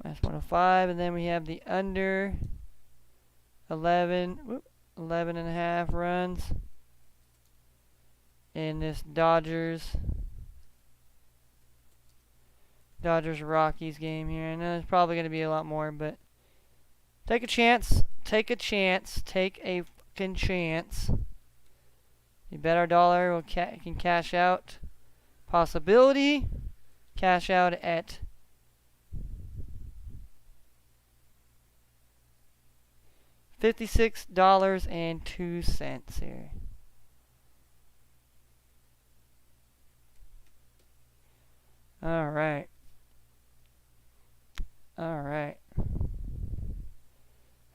Minus 105. And then we have the under 11.5 runs in this Dodgers Rockies game here. I know there's probably going to be a lot more, but take a chance. Take a fucking chance. You bet our dollar can cash out. Possibility. Cash out at $56.02 here. All right. All right.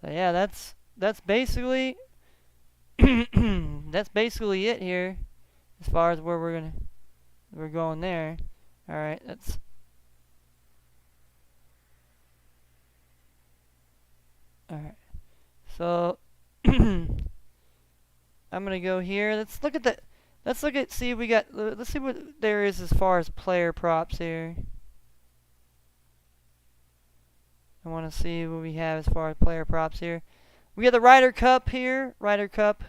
So yeah, that's basically that's basically it here as far as where we're going there. All right, that's all right. So I'm gonna go here. Let's look at the. Let's look at see if we got. Let's see what there is as far as player props here. I want to see what we have as far as player props here. We got the Ryder Cup here. Ryder Cup.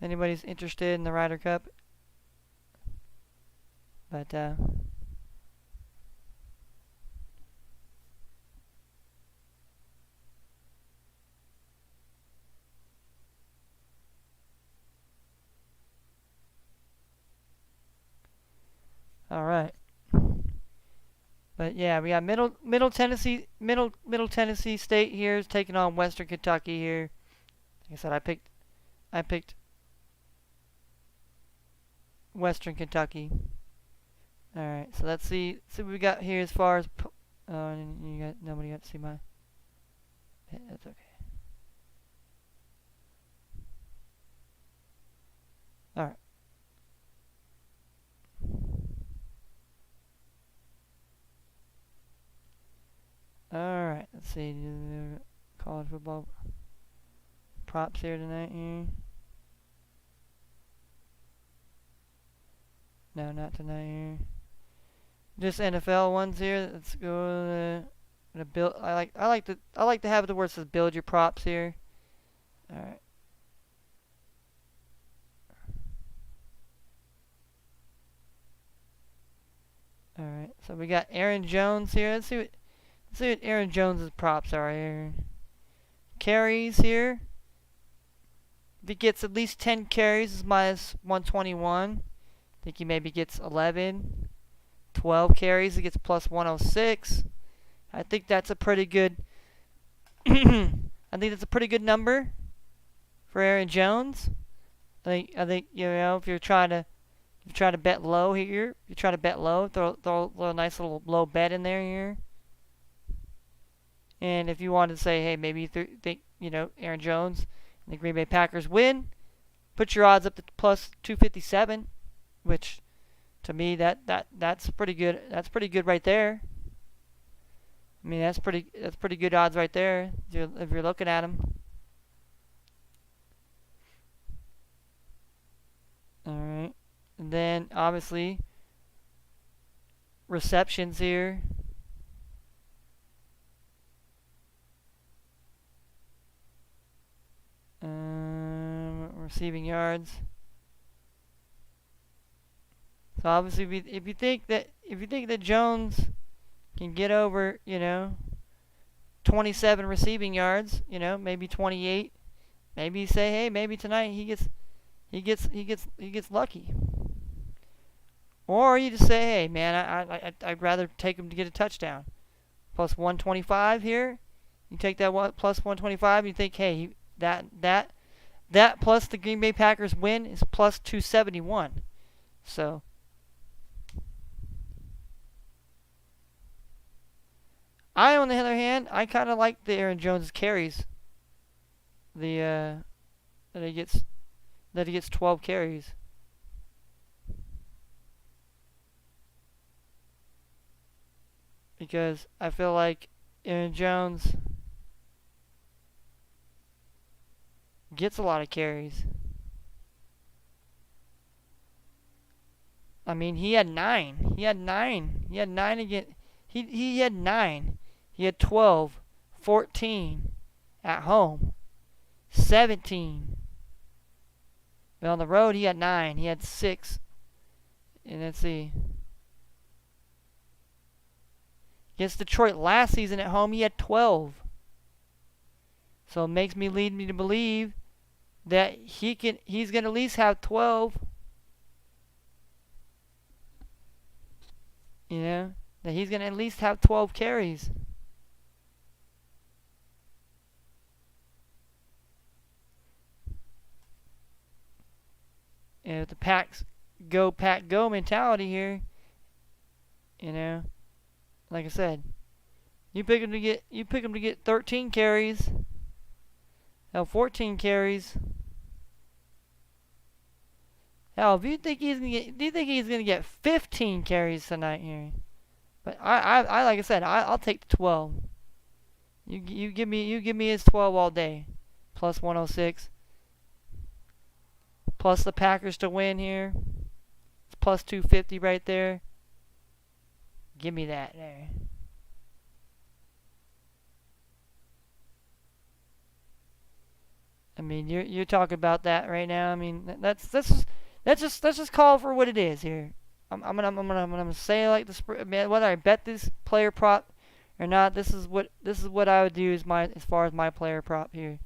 Anybody's interested in the Ryder Cup? But all right. But yeah, we got Middle Tennessee State here is taking on Western Kentucky here. Like I said, I picked Western Kentucky. All right, so let's see what we got here as far as. Nobody got to see my. That's okay. All right. Alright, let's see. College football props here tonight here. No, not tonight here. Just NFL ones here. Let's go to build. I like to have the word says build your props here. Alright. Alright, so we got Aaron Jones here. Let's see what Aaron Jones' props are here. Carries here. If he gets at least 10 carries, it's minus 121. I think he maybe gets 11. 12 carries, he gets plus 106. I think that's a pretty good. I think that's a pretty good number for Aaron Jones. I think if you're trying to bet low here, you try to bet low, throw a nice little low bet in there here. And if you wanted to say, hey, maybe you think, Aaron Jones and the Green Bay Packers win, put your odds up to plus 257, which to me that's pretty good. That's pretty good right there. I mean, that's pretty good odds right there if you're looking at them. All right. And then obviously receptions here. Receiving yards. So obviously, if you think that Jones can get over, 27 receiving yards, maybe 28, maybe you say, hey, maybe tonight he gets lucky. Or you just say, hey, man, I'd rather take him to get a touchdown. Plus 125 here. You take that plus 125. You think, hey, that plus the Green Bay Packers win is plus 271. So I, on the other hand, I kind of like the Aaron Jones carries. That he gets 12 carries. Because I feel like Aaron Jones gets a lot of carries. I mean, he had 9. He had 9 again. He had 9. He had 12, 14 at home, 17. But on the road, he had 9. He had 6. And let's see. Against Detroit last season at home, he had 12. So it lead me to believe that he's going to at least have 12. That he's going to at least have 12 carries. the pack go mentality here, you know, like I said, you pick him to get 13 carries, 14 carries. Hell, if you think do you think he's gonna get 15 carries tonight here? But I like I said, I'll take the 12. You give me his 12 all day, plus 106, plus the Packers to win here. It's plus 250 right there. Give me that there. I mean, you're talking about that right now. I mean, let's just call for what it is here. I'm gonna say like this, whether I bet this player prop or not. This is what I would do as far as my player prop here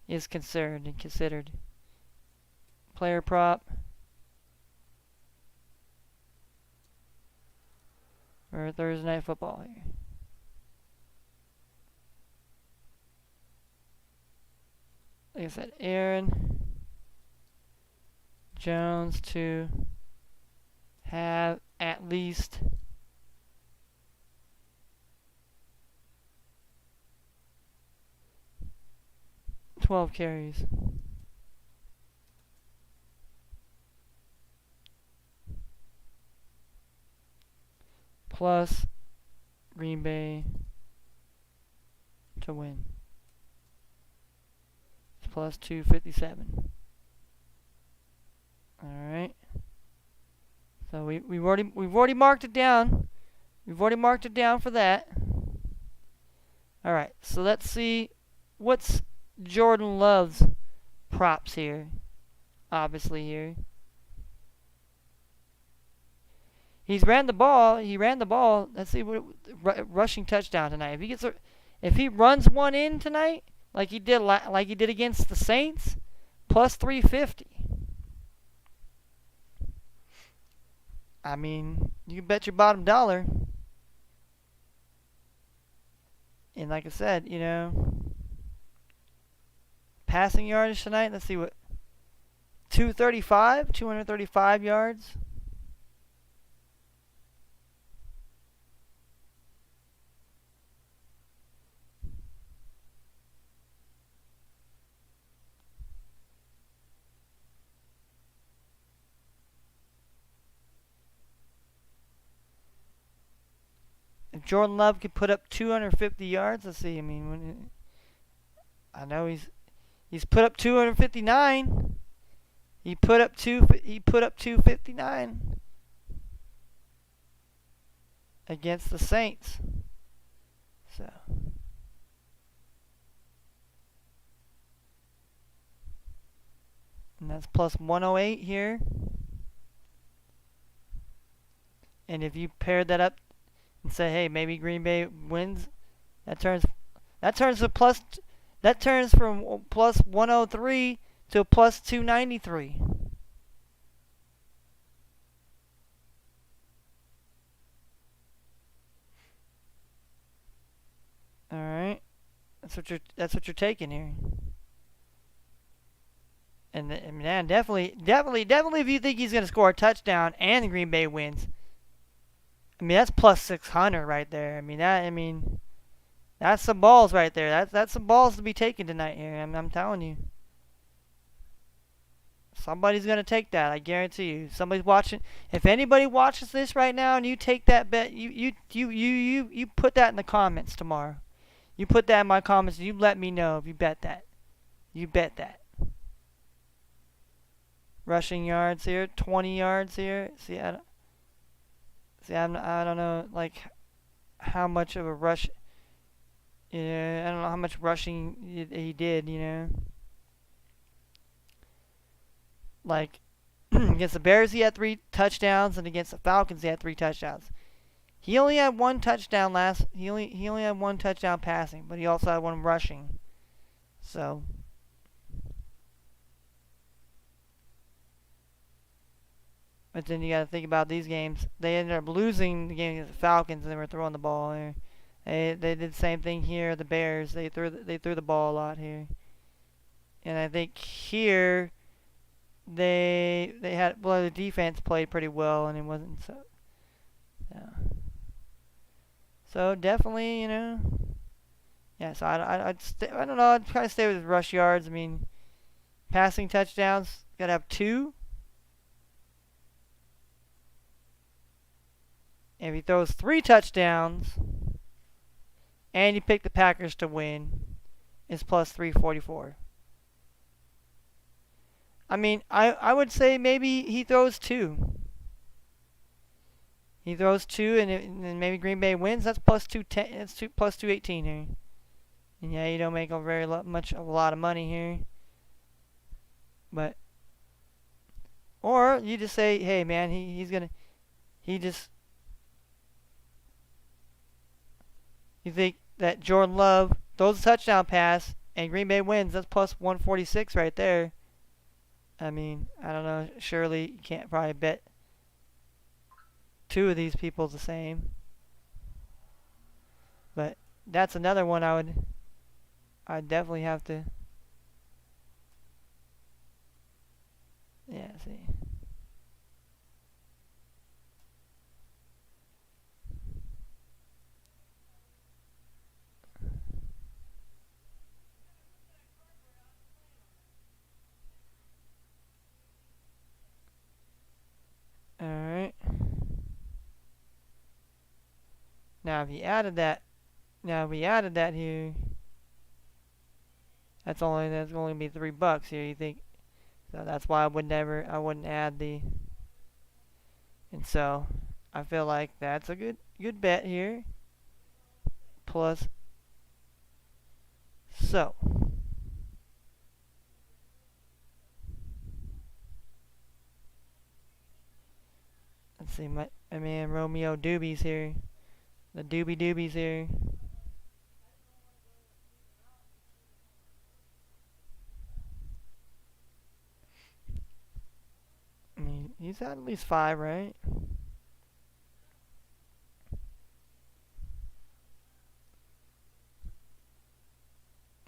is concerned and considered. Player prop for Thursday Night Football here. Like I said, Aaron Jones to have at least 12 carries. Plus Green Bay to win. It's plus 257. Alright. So we've already marked it down. We've already marked it down for that. Alright, so let's see what's Jordan Love's props here. Obviously here. He ran the ball. Let's see what rushing touchdown tonight. If he runs one in tonight, like he did against the Saints, plus 350. I mean, you can bet your bottom dollar. And like I said, you know, passing yardage tonight. Let's see what 235 yards. If Jordan Love could put up 250 yards, let's see. I mean, I know he's put up 259. He put up 259 against the Saints. So and that's plus 108 here. And if you pair that up and say, hey, maybe Green Bay wins, that turns from plus 103 to plus 293. All right, that's what you're taking here. And man, definitely, if you think he's gonna score a touchdown and Green Bay wins, I mean, that's plus 600 right there. I mean, that's some balls right there. That's some balls to be taken tonight here. I'm telling you. Somebody's going to take that, I guarantee you. Somebody's watching. If anybody watches this right now and you take that bet, you put that in the comments tomorrow. You put that in my comments and you let me know if you bet that. You bet that. Rushing yards here, 20 yards here. I don't know, like, how much of a rush. Yeah, I don't know how much rushing he did, you know. Like, against the Bears, he had 3 touchdowns, and against the Falcons, he had 3 touchdowns. He only had 1 touchdown He only had 1 touchdown passing, but he also had 1 rushing. So. But then you got to think about these games. They ended up losing the game against the Falcons, and they were throwing the ball there. They did the same thing here. The Bears, they threw the ball a lot here. And I think here, they had, well, the defense played pretty well, and it wasn't so. Yeah. So definitely, yeah. So I don't know. I'd kind of stay with rush yards. I mean, passing touchdowns, gotta have 2. If he throws 3 touchdowns, and you pick the Packers to win, it's plus 344. I mean, I would say maybe he throws 2. He throws 2, and maybe Green Bay wins. That's plus 210. It's plus 218 here. And yeah, you don't make a a lot of money here. But or you just say, hey man, he just you think that Jordan Love throws a touchdown pass and Green Bay wins. That's plus 146 right there. I mean, I don't know. Surely you can't probably bet 2 of these people the same. But that's another one I'd definitely have to. Yeah, see. All right. Now if we added that here, that's only going to be $3 here. You think? So that's why I wouldn't add the. And so I feel like that's a good bet here. Plus, so let's see, my man Romeo Doobies here, the Doobies here. I mean, he's had at least 5, right?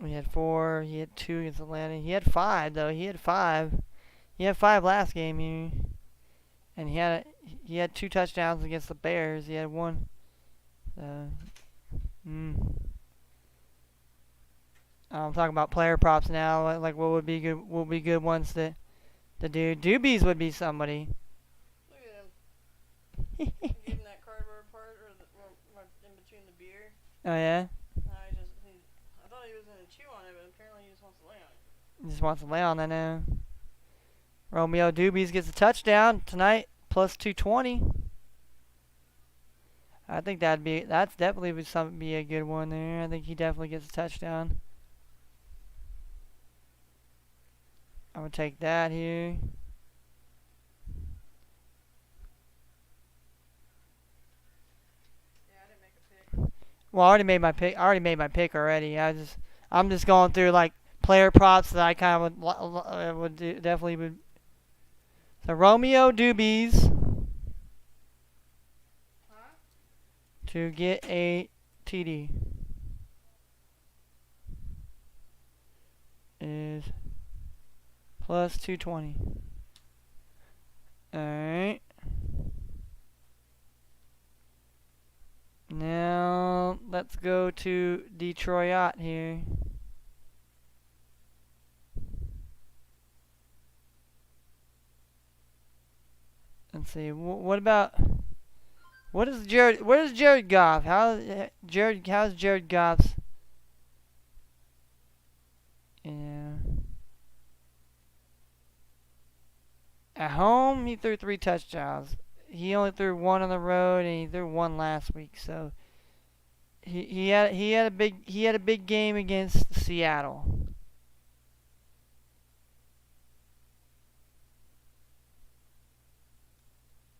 We had 4. He had 2 against Atlanta. He had 5 though. He had 5. He had 5 last game here, and he had 2 touchdowns against the Bears. He had 1. I'm talking about player props now. Like what would be good? What would be good ones to do? Doobies would be somebody. Look at him. Getting that cardboard part or in between the beer. Oh yeah. I thought he was gonna chew on it, but apparently he just wants to lay on it. He just wants to lay on that now. Romeo Doobies gets a touchdown tonight, plus 220. I think that's definitely be a good one there. I think he definitely gets a touchdown. I would take that here. Yeah, I didn't make a pick. Well, I already made my pick. Already. I'm just going through like player props that I kind of would do, definitely would. So Romeo Doobies to get a TD is plus 220. Alright. Now let's go to Detroit here. Let's see. What is Jared Goff? How's Jared Goff's? Yeah. At home, he threw 3 touchdowns. He only threw 1 on the road, and he threw 1 last week. So he had a big game against Seattle.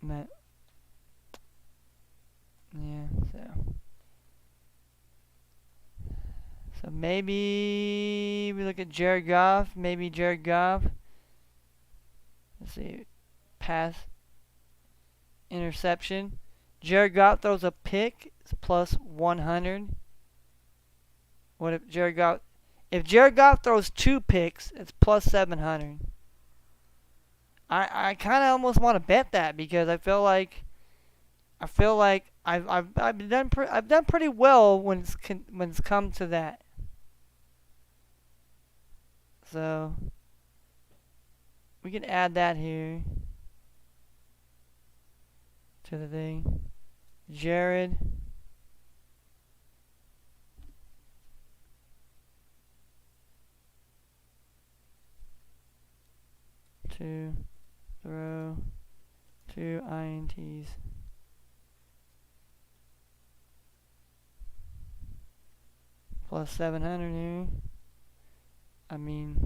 But yeah, so maybe we look at Jared Goff. Maybe Jared Goff. Let's see, pass, interception. Jared Goff throws a pick. It's plus 100. What if Jared Goff? If Jared Goff throws 2 picks, it's plus 700. I kind of almost want to bet that because I feel like I've done pretty well when it's come to that. So we can add that here to the thing. Jared. To throw 2 INTs. Plus 700 here. I mean,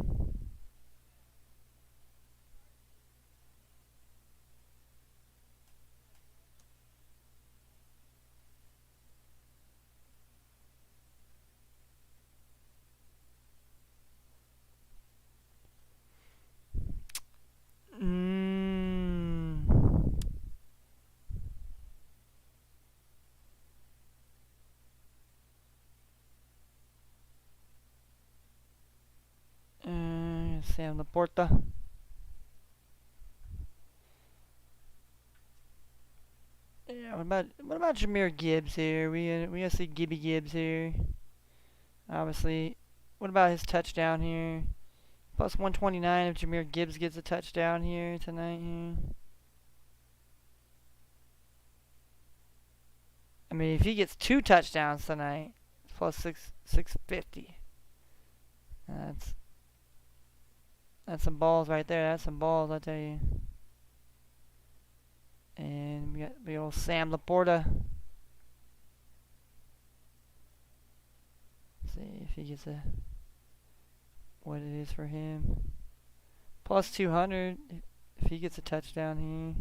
mm, Sam Laporta. Yeah, what about Jameer Gibbs here? We gotta see Gibby Gibbs here. Obviously, what about his touchdown here? Plus 129 if Jameer Gibbs gets a touchdown here tonight. Here. I mean, if he gets 2 touchdowns tonight, it's plus 650. That's that's some balls right there. That's some balls, I tell you. And we got the old Sam Laporta. Let's see if he gets what it is for him. Plus 200 if he gets a touchdown here.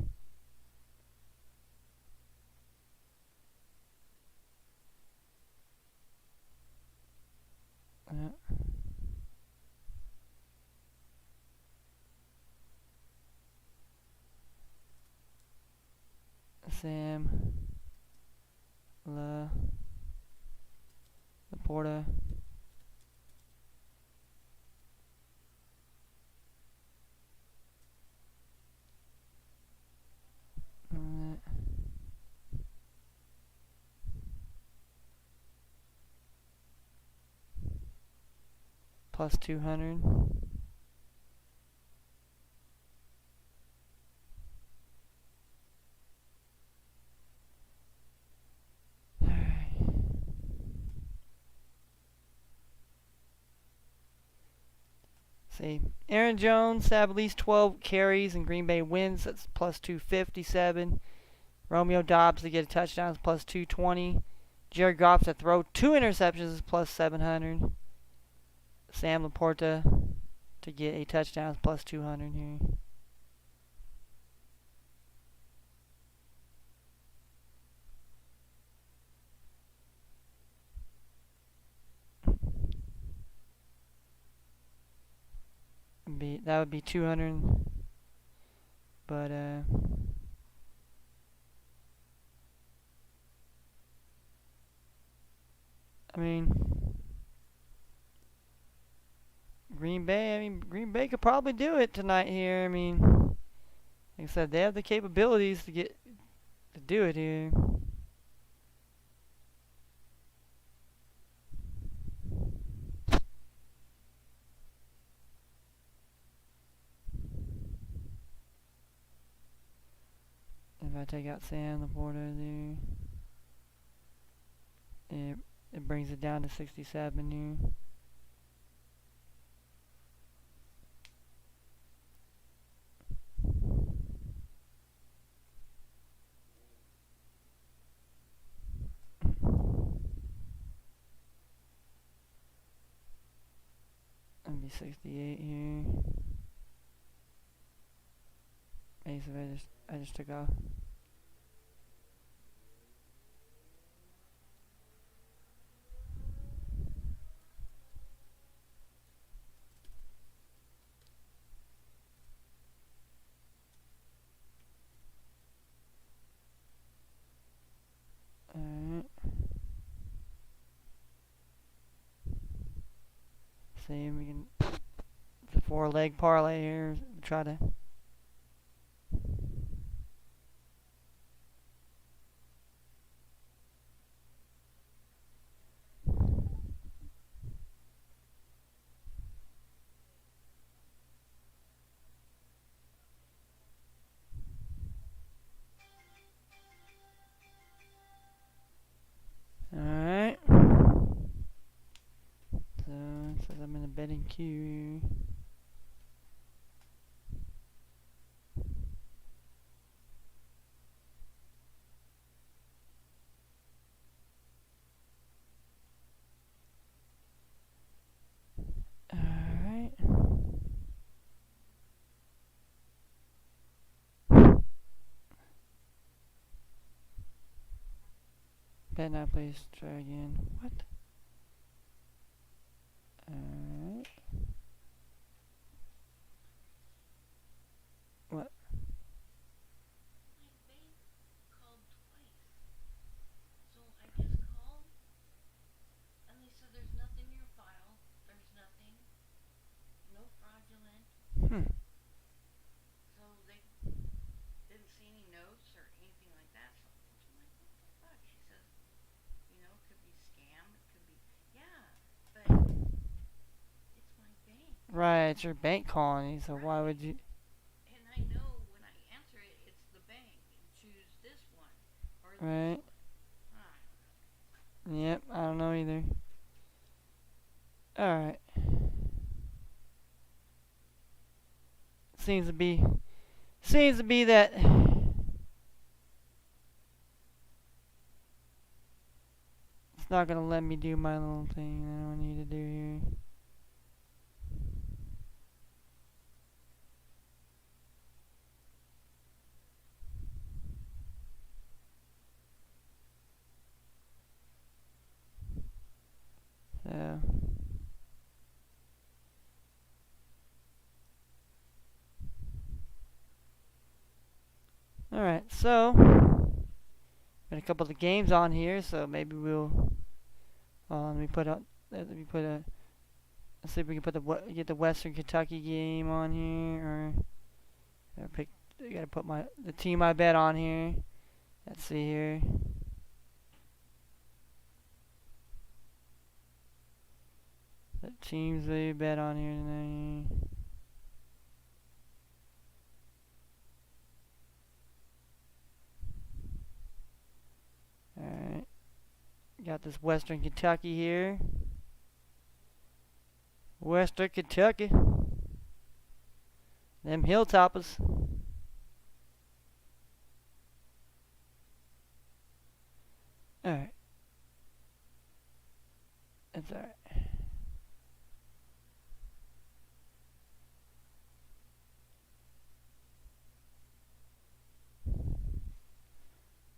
Sam Laporta. Plus 200. See, Aaron Jones have at least 12 carries and Green Bay wins. That's plus 257. Romeo Dobbs to get a touchdown is plus 220. Jared Goff to throw 2 interceptions is plus 700. Sam Laporta to get a touchdown is plus 200 here. That would be 200. But I mean, Green Bay could probably do it tonight here. I mean, like I said, they have the capabilities to do it here. If I take out Sam Laporta there, it brings it down to 67 here. That'd be 68 here. I just took off. Alright. See if we can the 4-leg parlay here. Try to ahead and queue. Alright. Bet not, please try again. What? Alright. What? My bank called twice. So I just called, and they said there's nothing in your file. There's nothing. No fraudulent. So they didn't see any notes or anything like that. So I'm like, what the fuck? She says, you know, it could be scam. It could be, yeah, but it's my bank. Right, it's your bank calling you, so Right. why would you? And I know when I answer it, it's the bank. And choose this one or this Right. one. Yep, I don't know either. Alright. Seems to be that it's not gonna let me do my little thing that I need to do here. So alright, so got a couple of the games on here, so maybe we'll let's see if we can get the Western Kentucky game on here, or I gotta put the team I bet on here. Let's see here. The teams they bet on here tonight. Alright. Got this Western Kentucky here. Western Kentucky. Them Hilltoppers. Alright. That's alright.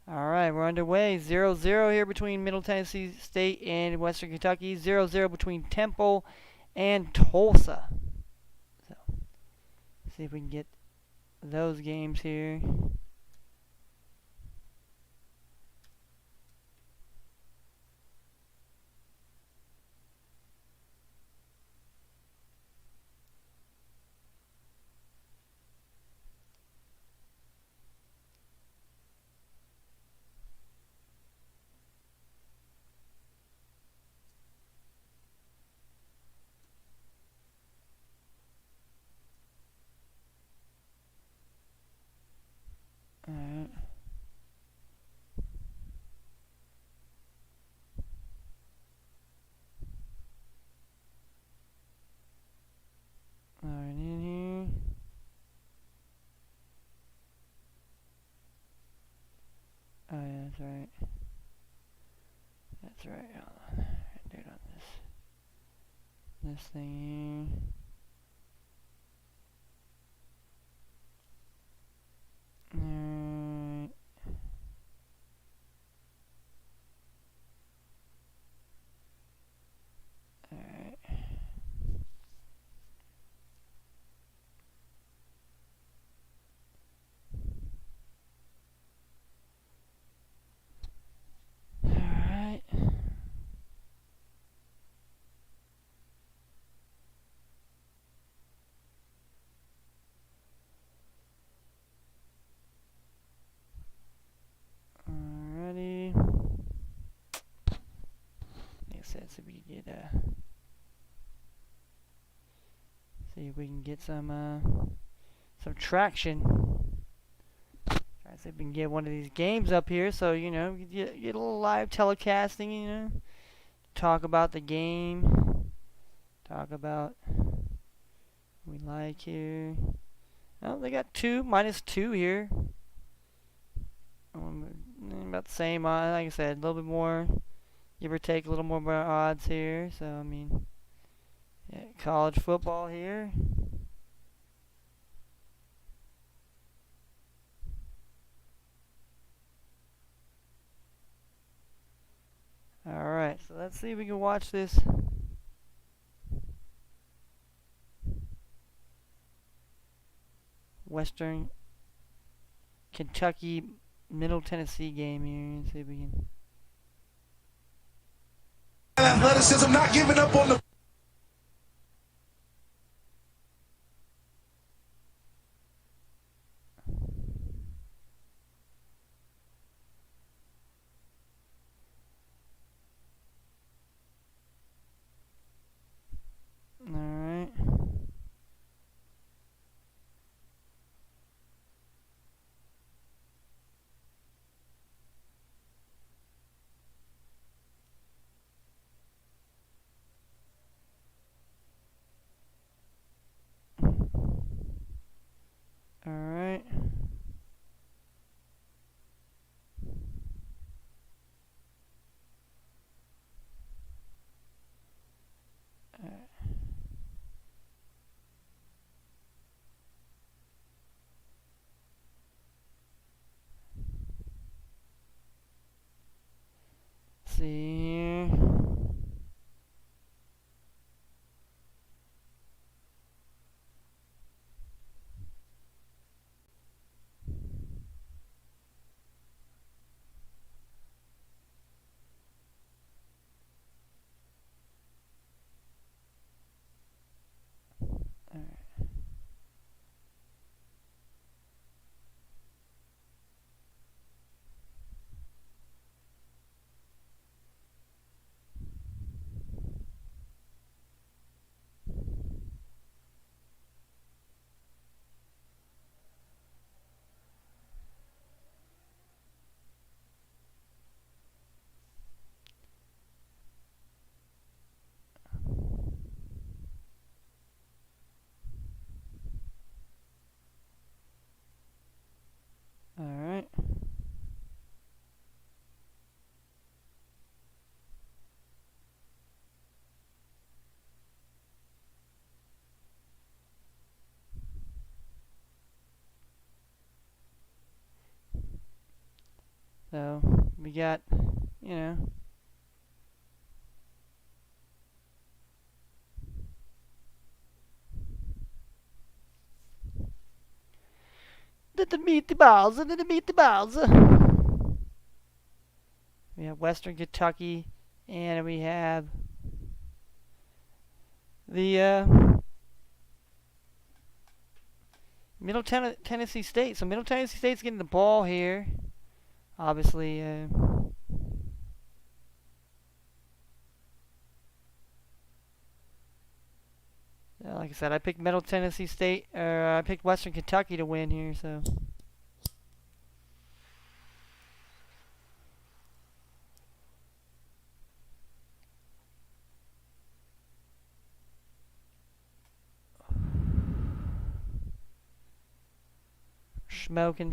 Alright, we're underway. 0-0 here between Middle Tennessee State and Western Kentucky. 0-0 between Temple and Tulsa. So, let's see if we can get those games here. Alright. Alright, in here. Oh yeah, that's right. That's right. Hold on. I do it on this thing here. Alright. Alright. Alright. Alrighty. Like I said, see if we can get see if we can get some traction. Try to see if we can get one of these games up here, so you know, get a little live telecasting. You know, talk about the game, talk about we like here. Oh, they got -2 here. About the same, like I said, a little bit more, give or take a little more odds here. So, I mean, yeah, college football here. Alright, so let's see if we can watch this. Western Kentucky, Middle Tennessee game here. Let's see if we can. Athleticism, not giving up on the. Alright. Alright. See here. Alright. So, we got, you know, the meatballs. We have Western Kentucky, and we have the Middle Tennessee State. So Middle Tennessee State's getting the ball here. Obviously, like I said, I picked Middle Tennessee State, or I picked Western Kentucky to win here. So. Smoking.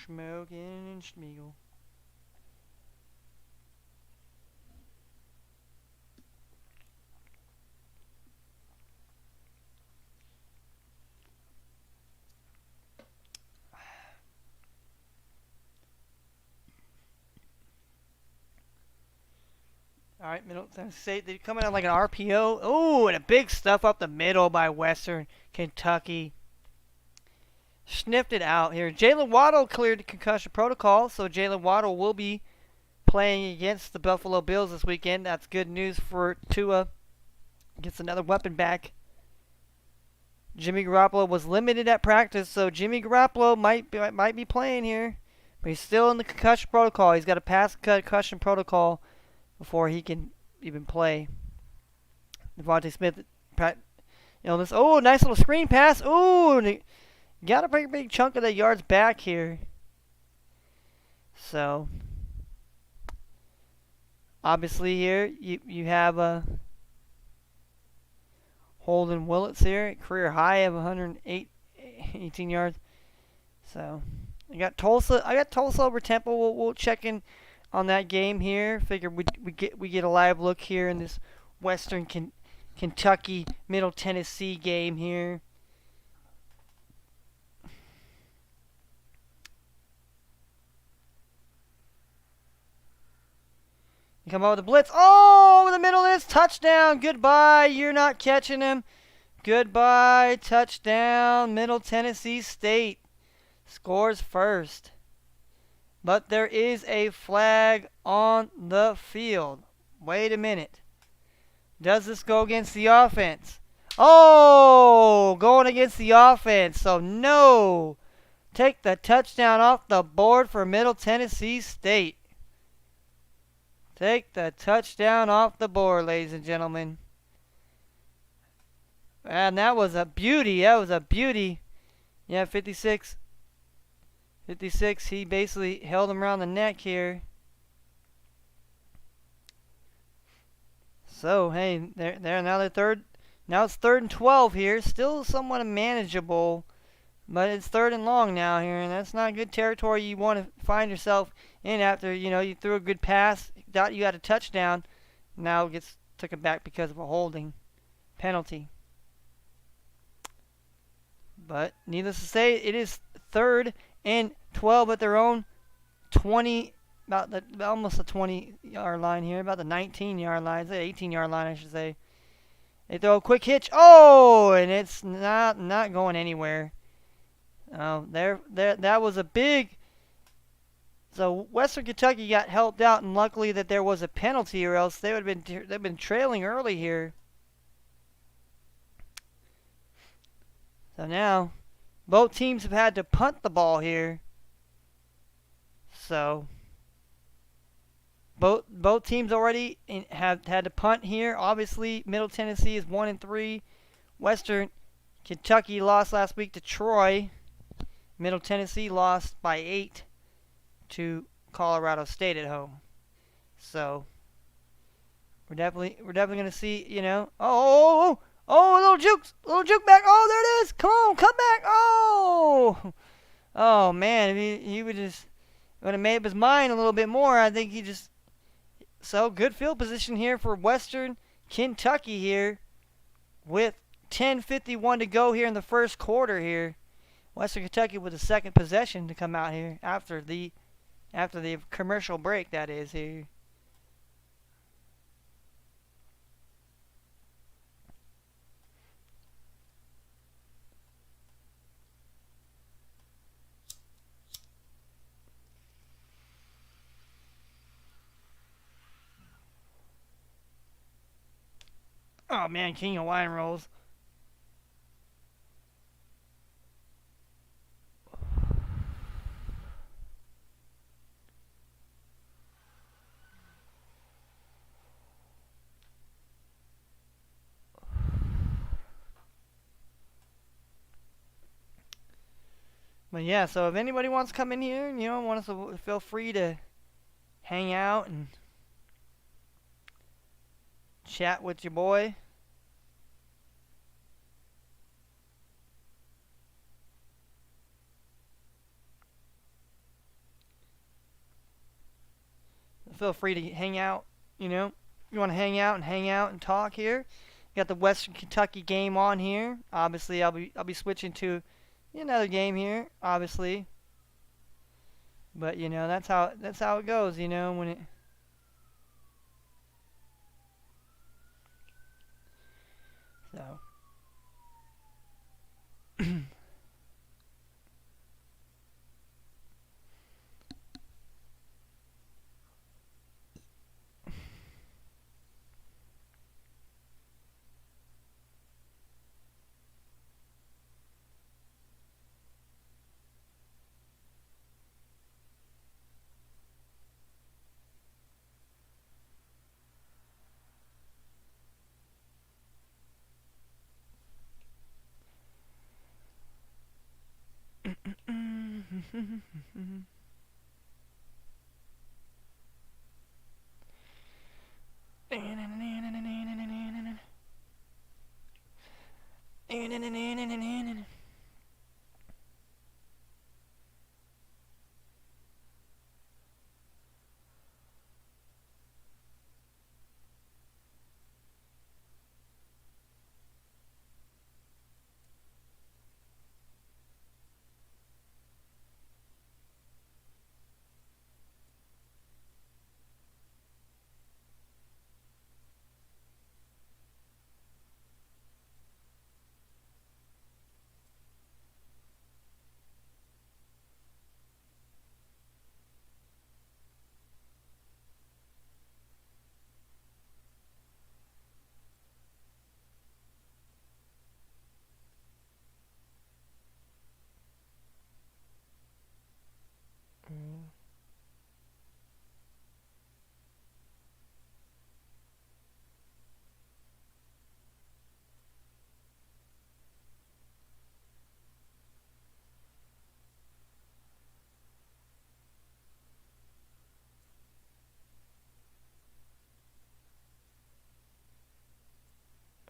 Smoking and Schmeagle. Alright, Middle Tennessee State, they're coming out like an RPO. Oh, and a big stuff up the middle by Western Kentucky. Sniffed it out here. Jalen Waddle cleared the concussion protocol, so Jalen Waddle will be playing against the Buffalo Bills this weekend. That's good news for Tua. Gets another weapon back. Jimmy Garoppolo was limited at practice, so Jimmy Garoppolo might be playing here. But he's still in the concussion protocol. He's got to pass the concussion protocol before he can even play. Devontae Smith, this. Oh, nice little screen pass. Oh, got a pretty big chunk of the yards back here. So, Obviously here you have Holden Willits here, career high of 118 yards. So I got Tulsa over Temple. We'll check in on that game here. Figure we get a live look here in this Western Kentucky Middle Tennessee game here. You come out with a blitz. Oh, in the middle is touchdown. Goodbye. You're not catching him. Goodbye. Touchdown. Middle Tennessee State scores first. But there is a flag on the field. Wait a minute. Does this go against the offense? Oh, going against the offense. So no. Take the touchdown off the board for Middle Tennessee State. Take the touchdown off the board, ladies and gentlemen. And that was a beauty. That was a beauty. Yeah, 56. 56, he basically held him around the neck here. So, hey, now they're third. Now it's 3rd and 12 here. Still somewhat manageable. But it's 3rd and long now here, and that's not good territory you want to find yourself in after, you threw a good pass, you got a touchdown, now it gets taken back because of a holding penalty. But needless to say, it is 3rd and 12 at their own 20, almost the 20-yard line here, about the 19-yard line, 18-yard line, I should say. They throw a quick hitch. Oh, and it's not going anywhere. That was a big. So Western Kentucky got helped out, and luckily that there was a penalty, or else they've been trailing early here. So now, both teams have had to punt the ball here. So both teams already have had to punt here. Obviously, Middle Tennessee is 1-3. Western Kentucky lost last week to Troy. Middle Tennessee lost by 8 to Colorado State at home. So we're definitely going to see, a little juke back. Oh, there it is. Come on, come back. Oh man, if he would have made up his mind a little bit more, I think so good field position here for Western Kentucky here with 10:51 to go here in the first quarter here. Western Kentucky with the second possession to come out here after the commercial break, that is here. Oh man, king of wine rolls. But yeah, so if anybody wants to come in here and wants to feel free to hang out and chat with your boy. Feel free to hang out, you want to hang out and talk here. You got the Western Kentucky game on here. Obviously, I'll be switching to another game here, obviously. But that's how it goes, when it. So.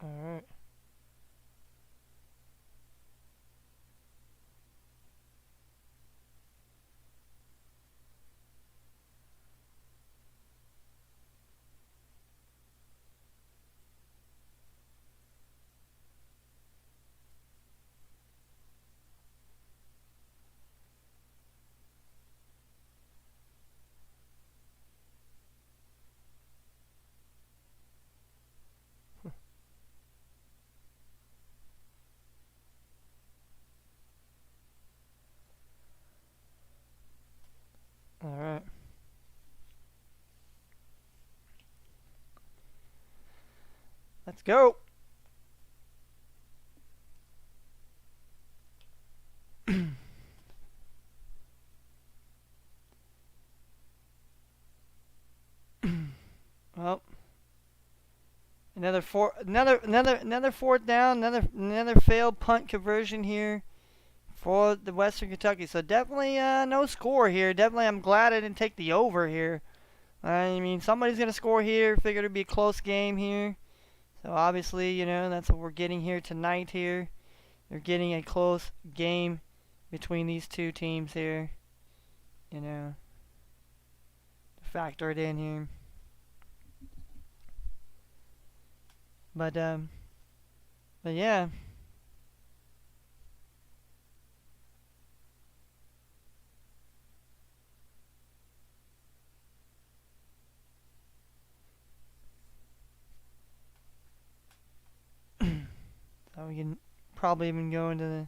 Alright. Alright. Let's go. Well, another fourth down, another failed punt conversion here for the Western Kentucky. So definitely no score here. Definitely, I'm glad I didn't take the over here. I mean, somebody's gonna score here. Figured it'd be a close game here. So obviously, you know, that's what we're getting here tonight. Here, they're getting a close game between these two teams here. You know, factor it in here. But yeah. So we can probably even go into the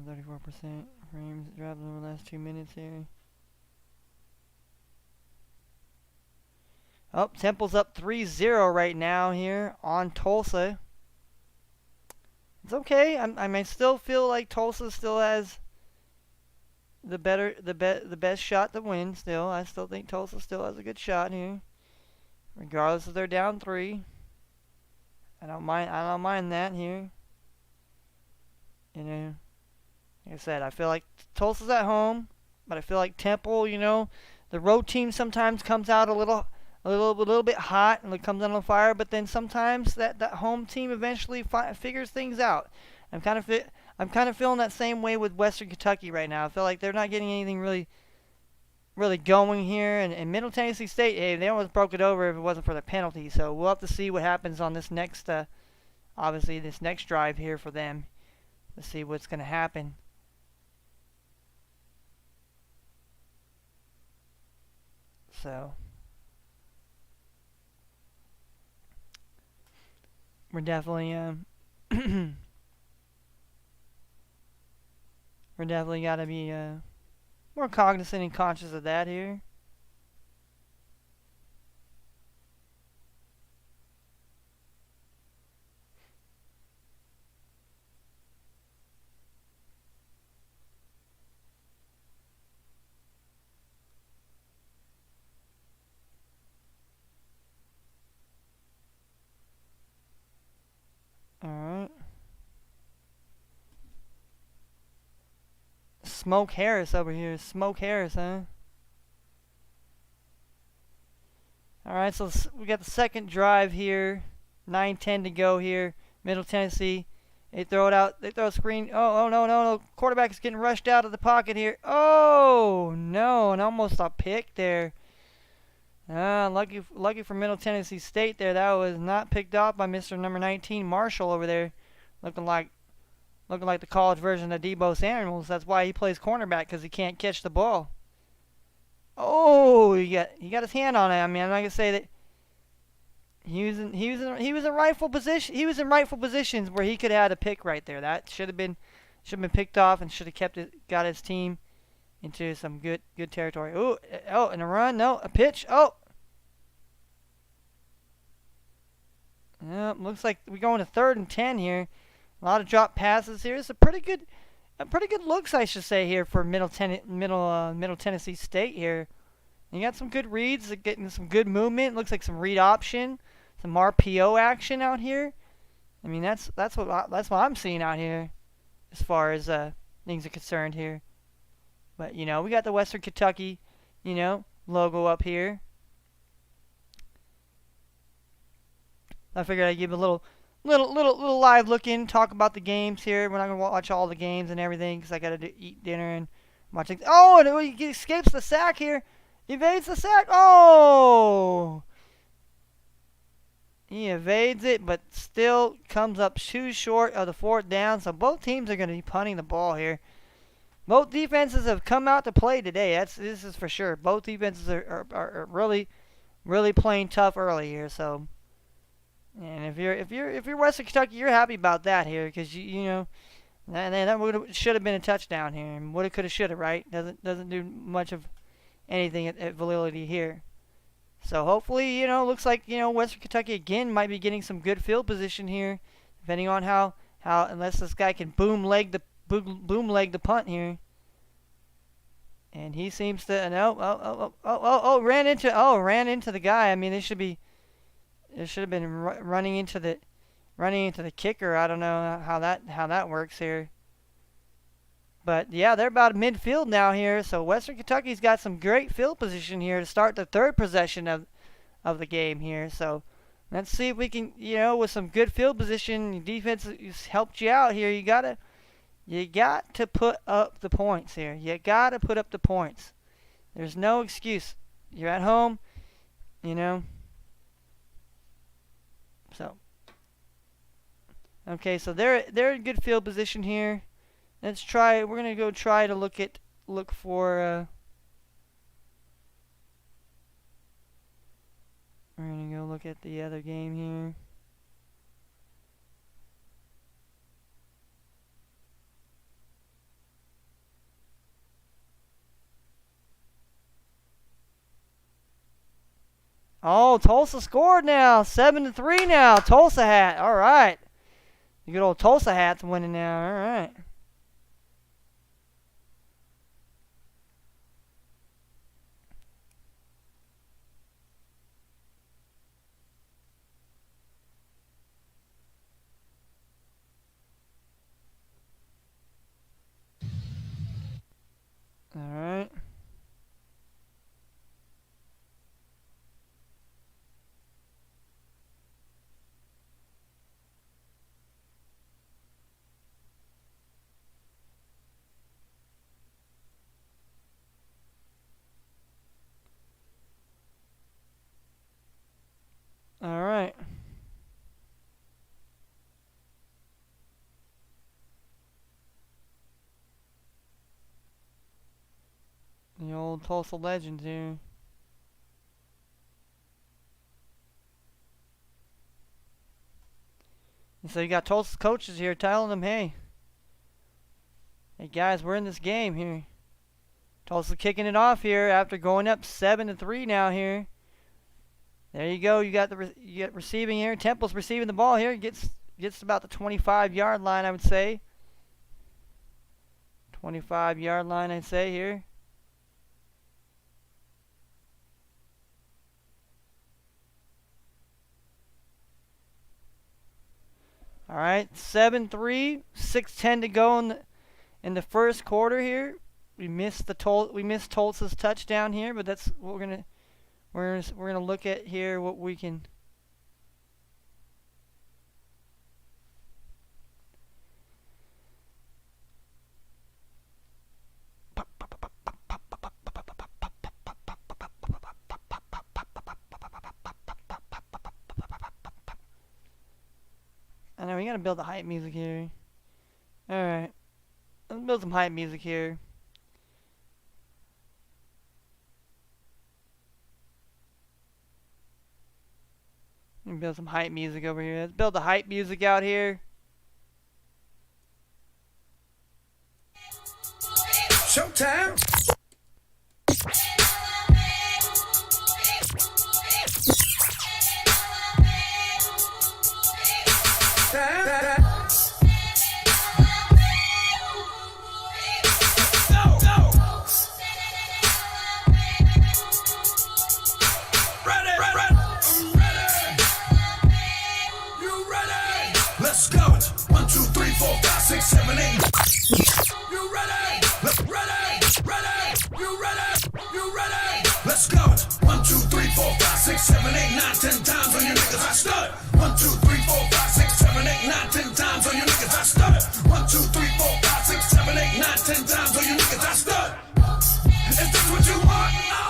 34% frames dropped in the last 2 minutes here. Oh, Temple's up 3-0 right now here on Tulsa. It's okay. I may still feel like Tulsa still has the best shot to win. Still, I still think Tulsa still has a good shot here, regardless if they're down 3. I don't mind that here. You know, like I said, I feel like Tulsa's at home, but I feel like Temple, you know, the road team sometimes comes out a little bit hot and it comes on fire, but then sometimes that home team eventually figures things out. I'm kind of feeling that same way with Western Kentucky right now. I feel like they're not getting anything really going here, and Middle Tennessee State, hey, they almost broke it over if it wasn't for the penalty. So we'll have to see what happens on this next obviously this next drive here for them. Let's see what's going to happen. So we're definitely we're definitely got to be more cognizant and conscious of that here. Alright. Smoke Harris over here. Smoke Harris, huh? Alright, so we got the second drive here. 9:10 to go here. Middle Tennessee. They throw it out. They throw a screen. Oh, no. Quarterback is getting rushed out of the pocket here. Oh, no. And almost a pick there. Lucky for Middle Tennessee State there. That was not picked off by Mr. number 19, Marshall over there. Looking like the college version of Debo Samuels. That's why he plays cornerback, because he can't catch the ball. Oh, he got his hand on it. I mean, I'm not gonna say that he was in rightful position. He was in rightful positions where he could have had a pick right there. That should have been picked off and should have got his team into some good territory. Oh, and a run. No, a pitch. Oh. Looks like we're going to 3rd and 10 here. A lot of drop passes here. It's a pretty good looks, I should say, here for Middle Tennessee State here. You got some good reads, getting some good movement. Looks like some read option, some RPO action out here. I mean, that's what I'm seeing out here, as far as things are concerned here. But we got the Western Kentucky, logo up here. I figured I'd give a little live look in, talk about the games here. We're not gonna watch all the games and everything because I gotta eat dinner and watch things. Oh, and he escapes the sack here, evades the sack. Oh, he evades it, but still comes up too short of the 4th down. So both teams are gonna be punting the ball here. Both defenses have come out to play today. This is for sure. Both defenses are really playing tough early here. So. And if you're Western Kentucky, you're happy about that here, because that should have been a touchdown here, and woulda, coulda, shoulda, right? Doesn't do much of anything at validity here. So hopefully, looks like Western Kentucky again might be getting some good field position here, depending on how unless this guy can boom leg the punt here. And he seems to ran into the guy. I mean, it should have been running into the kicker. I don't know how that works here. But yeah, they're about midfield now here. So Western Kentucky's got some great field position here to start the 3rd possession of the game here. So let's see if we can, with some good field position, defense has helped you out here. You got to put up the points here. You got to put up the points. There's no excuse. You're at home, So, okay, so they're in good field position here. Let's try. We're gonna go try to look for. We're gonna go look at the other game here. Oh, Tulsa scored now. 7-3 now. Tulsa Hat. All right. The good old Tulsa Hat's winning now. All right. All right. All right. The old Tulsa legends here. And so you got Tulsa coaches here telling them, hey guys, we're in this game here. Tulsa kicking it off here after going up 7-3 now here. There you go. You got receiving here. Temple's receiving the ball here. Gets about the 25-yard line, I would say. 25-yard line, I'd say here. All right, 7-3, 6:10 to go in the first quarter here. we missed Tulsa's touchdown here, but that's what we're gonna look at here. What we can. I know we gotta build the hype music here. Alright. Let's build some hype music here. Let me build some hype music over here. Let's build the hype music out here. Showtime. Let's go. 1, 2, 3, 4, 5, 6, 7, 8. You ready? Ready? You ready? You ready? Let's go. 1, 2, 3, 4, 5, 6, 7, 8, 9, 10 times on your niggas. I stud. 1, 2, 3, 4, 5, 6, 7, 8, 9, 10 times on your niggas. I stud. 1, 2, 3, 4, 5, 6, 7, 8, 9, 10 times on your niggas. I stud. Is this what you want? No.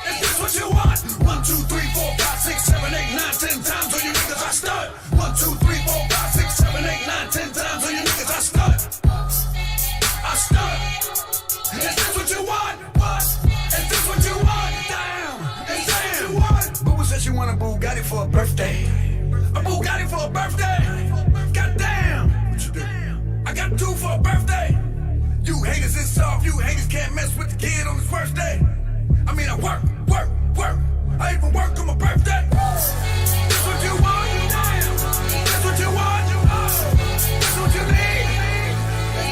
Is this what you want? 1, 2, 3, 4, 5, 6, 7, 8, 9, 10 times on your niggas. I stud. 1, 2, 3, 4, 5, 6, 7, 8, 9, 10 times on your niggas. I stud. I stud. Is this what you want? What? Is this what you want? Damn. Is this what you want? Boo said she want a Bugatti for a birthday. A Bugatti for a birthday. Goddamn. What you do? I got 2 for a birthday. You haters is soft. You haters can't mess with the kid on his first day. I mean, I work. I even work on my birthday. This what you want? Damn. This what you want? This what you need?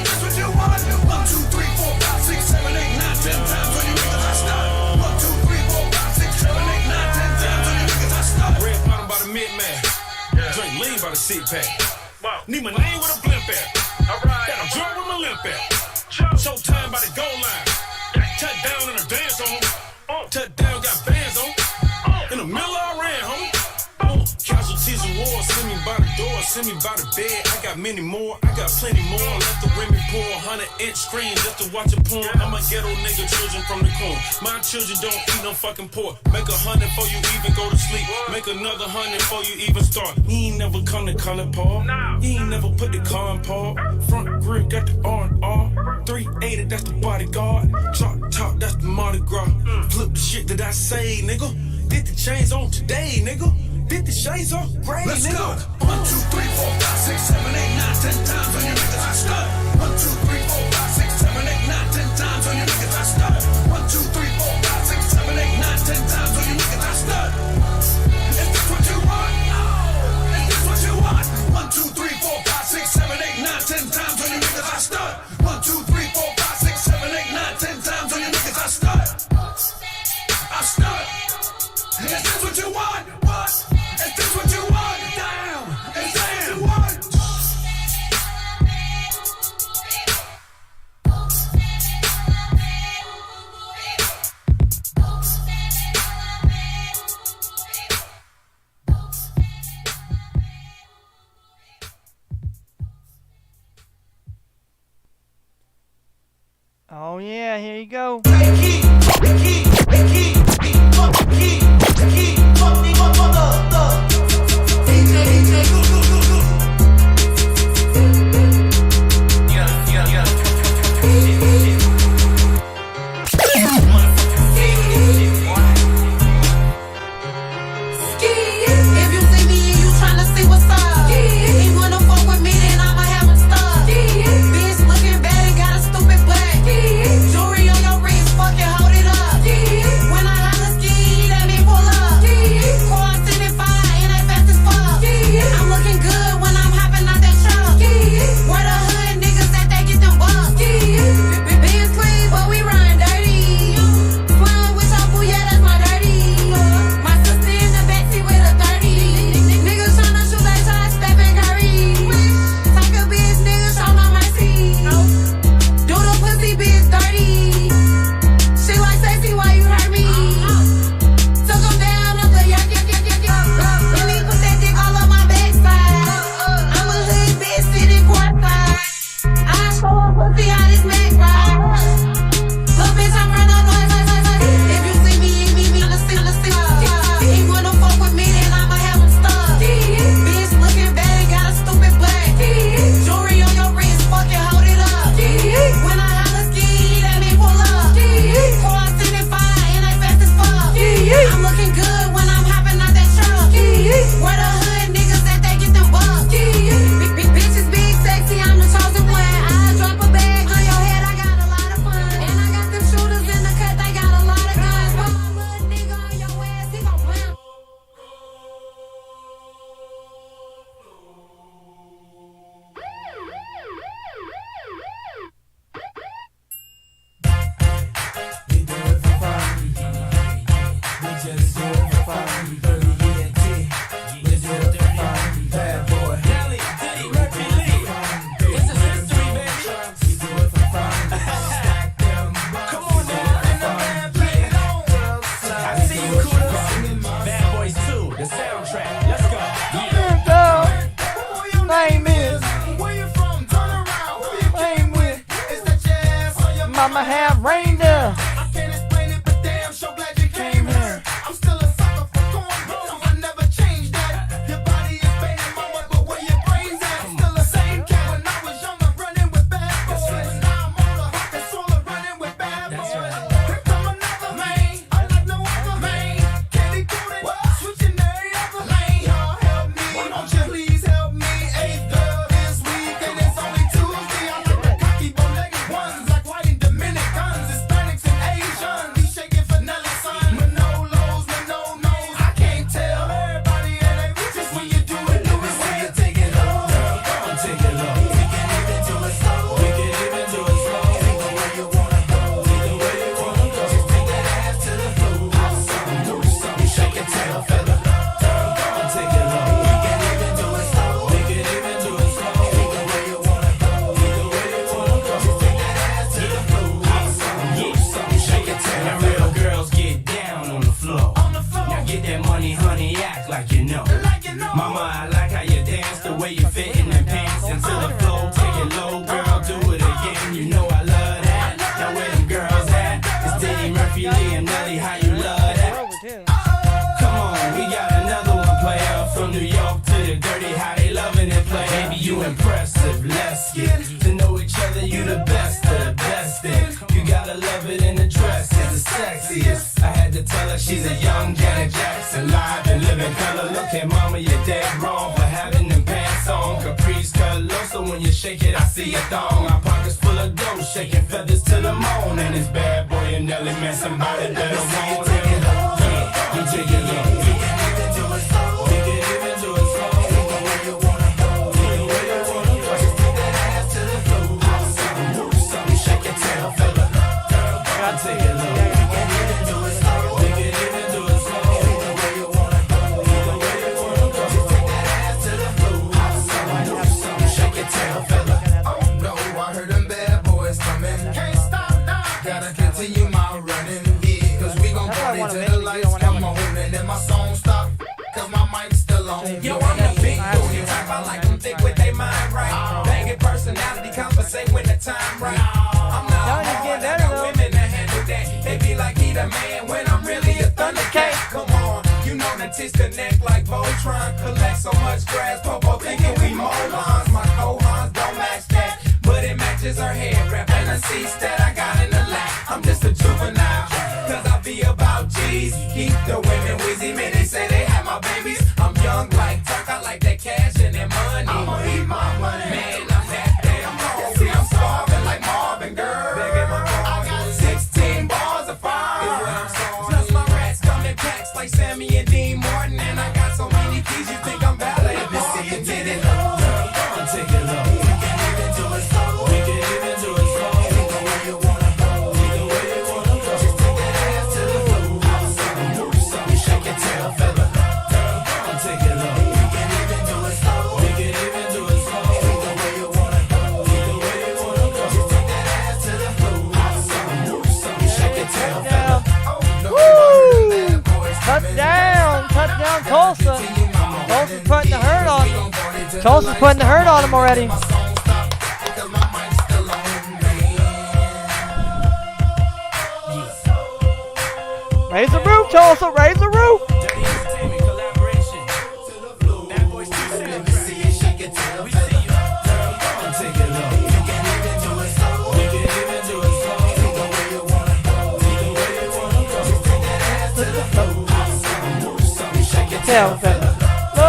This what you want? 1, 2, 3, 4, 5, 6, 7, 8, 9, 10 times on your niggas I start. 1, 2, 3, 4, 5, 6, 7, 8, 9, 10 times on your niggas I start. Red bottom by the mid-man. Drink lean by the six-pack. Need my name with a blimp at. Got a drum with my limp at. Showtime by the goal line. Touchdown in a dance on. Touchdown got bands on. In the middle I ran, homie. Casualties of war, send me by the door, send me by the bed. I got many more, I got plenty more. Let the women pour 100-inch screen just to watch a porn. I'm a ghetto nigga, children from the corn. My children don't eat no fucking pork. Make 100 before you even go to sleep. Make another 100 before you even start. He ain't never come to color Paul. He ain't never put the car in Paul. Front grip got the R&R. 380, that's the bodyguard. Drop top, that's the Mardi Gras. Flip the shit that I say, nigga. Did the chains on today, nigga. Did the shades off gray, Let's nigga. go. 1, 2, 3, 4, 5, 6, 7, 8, 9, 10 times on your niggas I stud. 1, 2, 3, 4, 5, 6, 7, 8, 9, 10 times on your niggas I stud. 1, 2, 3, 4, 5, 6, 7, 8, 9, 10 times on your niggas I stud. Is this what you want? No. Is this what you want? 1, 2, 3, 4, 5, 6, 7, 8, 9, 10 times on your niggas I stud. 1, 2, 3, 4, 5, 6, 7, 8, 9, 10 times on your niggas I stud. I stud. Is this what you want? What? Is this what you want? Damn. Is this what you want? Oh yeah, here you go. Jewelry on your wrist, fuck your hoe. track. Let's go. Name is Where you from? Turn around. Who you Name with Is that your ass or your Mama have reindeer. I can't explain it, but damn, so glad you came here. I'm still a sucker for cornrows. I never changed that. Your body is fading, mama, but where your brains at? Still the same cat when I was younger, running with bad boys. Now I'm older, it's all a running with bad boys. Here come another man, I like no other man. Candy coated, switching every other lane. Y'all help me, won't you please help me? Eighth girl this week, and it's only Tuesday. I like the cocky, bow-legged ones, like white and Dominicans, Hispanics and Asians. He shaking vanilla, son. Manolos, no-nos. I can't tell everybody it ain't just when you do it, when you take it low. Take it low. We can even do it slow. We can even do it slow. Take it where you wanna go. Take it where you wanna go. Just take that ass to the floor. Hop something, do something, shake your tail, fella. Take it low. We can even do it slow. We can even do it slow. Take it where you wanna go. Take it where you wanna go. Just take that ass to the floor. Hop something, do something, shake your tail, Now fella. real girls get down on the floor. On the floor, Now get that money, honey, act like you know. like you know. Mama, I like how you dance, the way you fit in them pants into the flow. Take it low, girl, do it again. You know I love that. Now where them girls at? It's Diddy, Murphy, Lee, and Nelly. How you love that? Over too. Come on, we got another one player from New York to the dirty. How they loving it, play. Baby, you impressive. Let's get to know each other. You the best of the best. Thing. You gotta love it in the dress. It's the sexiest. I had to tell her she's a young Janet Jackson, live and living color. Look at mama, you're dead wrong for having them pants on. Caprice cut low, so when you shake it, I see a thong. My pockets full of dough, shaking feathers to the moon. And it's bad boy and Nelly, man, somebody that want him. Yeah, you take it low. We can even do it slow. We can even do it slow. Take it where you wanna go. Take it where you wanna go. Just take that ass to the floor. Hop something, do something, shake your tail, fella. Take it low. We can even do it slow. We can even do it slow. Take it where you wanna go. Take it where you wanna go. Just take that ass to the floor. Hop something, do something, shake your tail, fella. Oh no, I heard them bad boys coming. Can't stop now. Gotta continue my running. Yeah, cause we gon' That's why I party wanna till make the it, you lights don't wanna come have on. And then my song stop. Cause my mic's still on. Yo, Yo, I'm the big booty type. I like them thick with they mind right. Banging personality, compensate when the time right. I'm not Now you hard, get I better, got though. women that handle that. They be like he the man when I'm really a thundercat. Come on, you know the tits connect like Voltron. Collect so much grass, Popo thinking we molons. My co-hons don't match that, but it matches her hair wrap and the seats that I got in the lap. I'm just a juvenile, cause I be about G's. Keep the women wheezy, man, they say they have my babies. I'm young like Tuck, I like that cash and that money. I'ma eat my money, man, I'm that damn hungry. I'm starving like Marvin, girl. I got 16 bars of fire. Plus my rats come in packs like Sammy and Dean Martin. And I got so many keys, you think I'm ballet. This is get it low. Take it low. We can even do it slow. We can even do it slow. Take it where you wanna go. Take it where you wanna go. Just take that ass to the floor. Hop something, do something, shake your tail, fella. Take it low. We can even do it slow. We can even do it slow. Take it where you wanna go. Take it where you wanna go. Just take that ass to the floor. Hop something, do something, shake your tail, fella. Oh no, Woo! bad boys coming. Touchdown, Tulsa. Continue my morning. Tulsa's putting the hurt on. We gon' party till the Tulsa's lights putting the hurt on him already. My song stop, cause my mic's still on, man. Raise the roof, Tulsa. Raise the roof. Dirty entertainment collaboration. Bad boys 2 Let me see you shake your tail, We fella. see you. Take it low. You can even do it slow. We can even do it slow. Take it where you wanna go. Take it where you wanna go. Just take that ass to the floor. Hop something, do something, shake your tail, Tail fella. feather. Oh.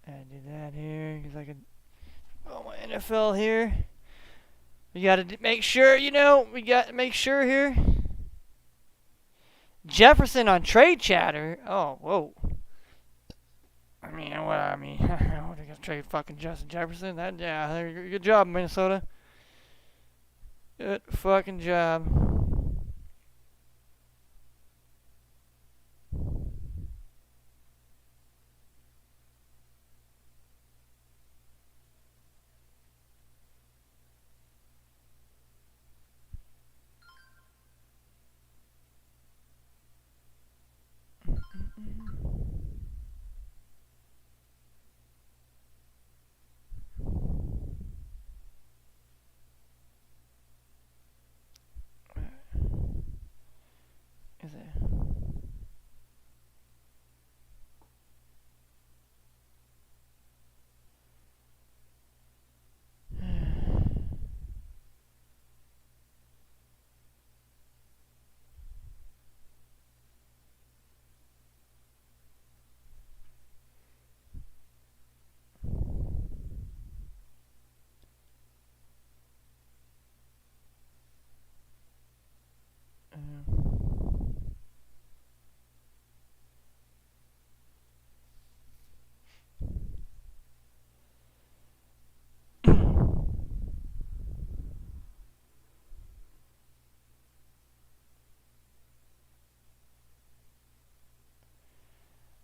I do that here because I could. Oh, my NFL here. We got to make sure, we got to make sure here. Jefferson on trade chatter. Oh, whoa. I mean, they're gonna trade fucking Justin Jefferson. Good job, Minnesota. Good fucking job. Is it?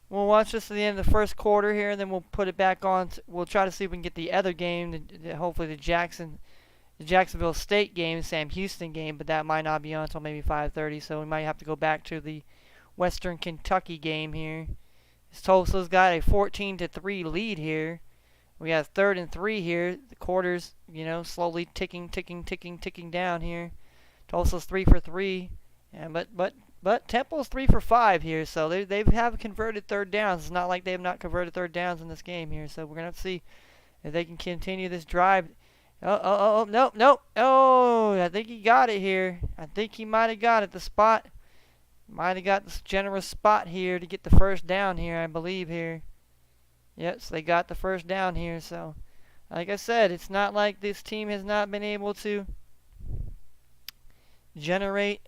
We'll watch this at the end of the first quarter here, and then we'll put it back on. We'll try to see if we can get the other game, hopefully the Jacksonville State game, Sam Houston game, but that might not be on until maybe 5:30, so we might have to go back to the Western Kentucky game here. Tulsa's got a 14-3 lead here. We have 3rd and 3 here. The quarters, slowly ticking down here. Tulsa's 3 for 3, but Temple's 3 for 5 here, so they have converted third downs. It's not like they have not converted third downs in this game here, so we're gonna have to see if they can continue this drive. Nope. Oh, I think he got it here. I think he might have got it. The spot might have got this generous spot here to get the first down here, I believe here. Yes, they got the first down here, so like I said, it's not like this team has not been able to generate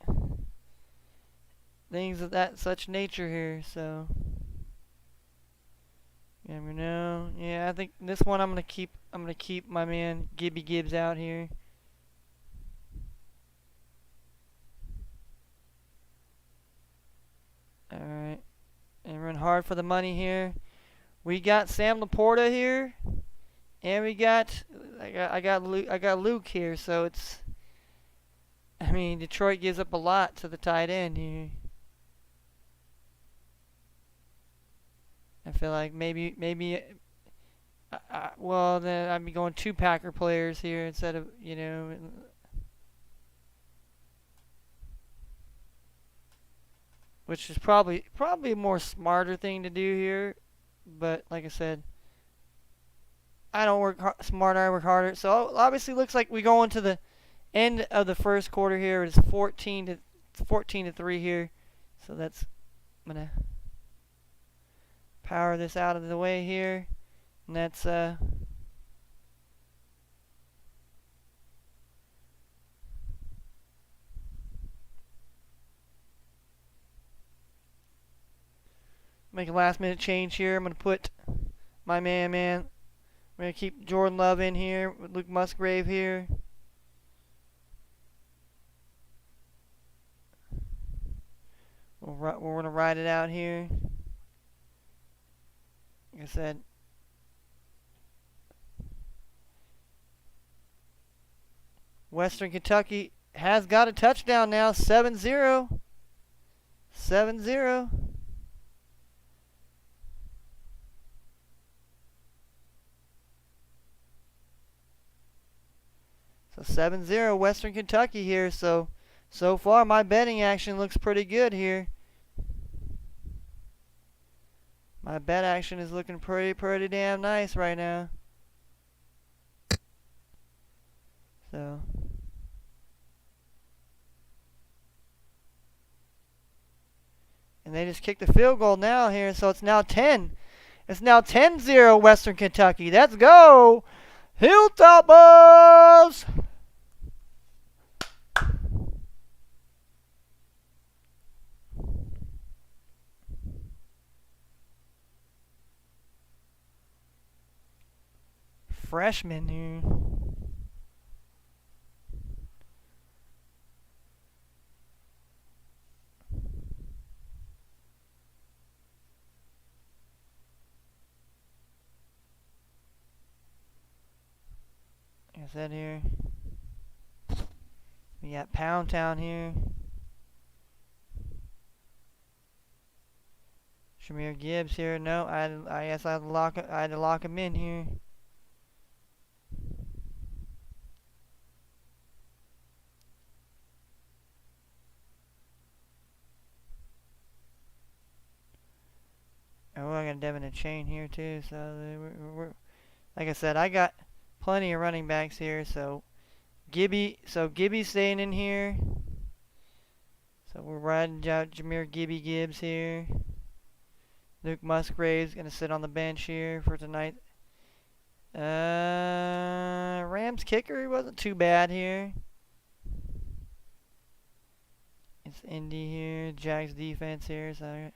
things of that such nature here, so you never know. Yeah, I think this one I'm gonna keep my man Gibby Gibbs out here. Alright. And run hard for the money here. We got Sam Laporta here. And we got I got Luke here, so it's Detroit gives up a lot to the tight end here. I feel like maybe well, then I'd be going 2 Packer players here instead of, which is probably a more smarter thing to do here. But like I said, I don't work smarter, I work harder. So obviously looks like we go into the end of the first quarter here. It's 14-3 here. So that's I'm gonna power this out of the way here, and that's make a last minute change here. I'm gonna put my man. I'm gonna keep Jordan Love in here with Luke Musgrave here. We're gonna ride it out here. Like I said, Western Kentucky has got a touchdown now, 7-0. 7-0. So 7-0 Western Kentucky here. So far my betting action looks pretty good here. My bet action is looking pretty damn nice right now. So and they just kicked the field goal now here, so it's now 10. It's now 10-0 Western Kentucky. Let's go! Hilltoppers! freshman here. Is that here? We got Pound Town here. Shamir Gibbs here. No, I guess I had to lock him in here. Oh, I got Devin and Chain here too. So we're like I said, I got plenty of running backs here. So Gibby's staying in here. So we're riding out Jameer Gibbs here. Luke Musgrave's gonna sit on the bench here for tonight. Rams kicker, he wasn't too bad here. It's Indy here. Jags defense here. So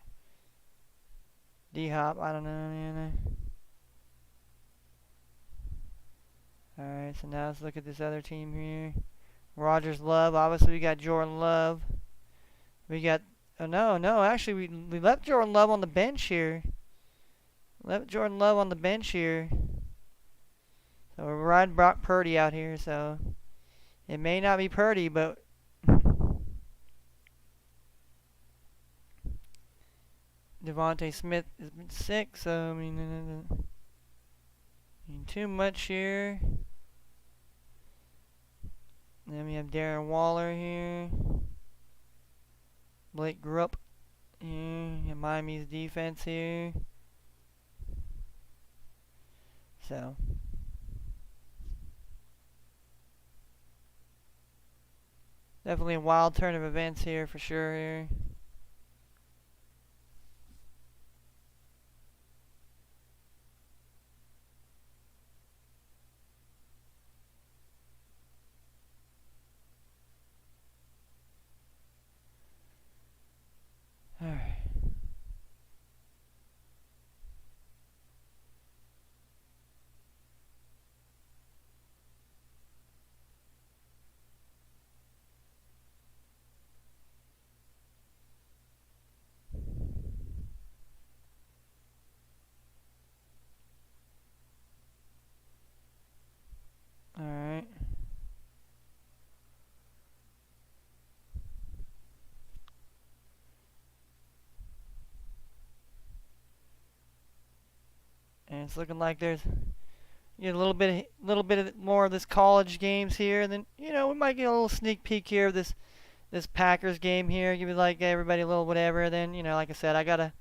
D-Hop, I don't know. Alright, so now let's look at this other team here. Rogers Love, obviously we got Jordan Love. We got, oh no, actually we left Jordan Love on the bench here. So we're riding Brock Purdy out here, so it may not be Purdy, but Devontae Smith has been sick, so I mean too much here. And then we have Darren Waller here. Blake Grupp here. And Miami's defense here. So definitely a wild turn of events here for sure here. Alright. Alright. And it's looking like there's a little bit of more of this college games here, and then we might get a little sneak peek here of this Packers game here. Give like everybody a little whatever. Then like I said, I gotta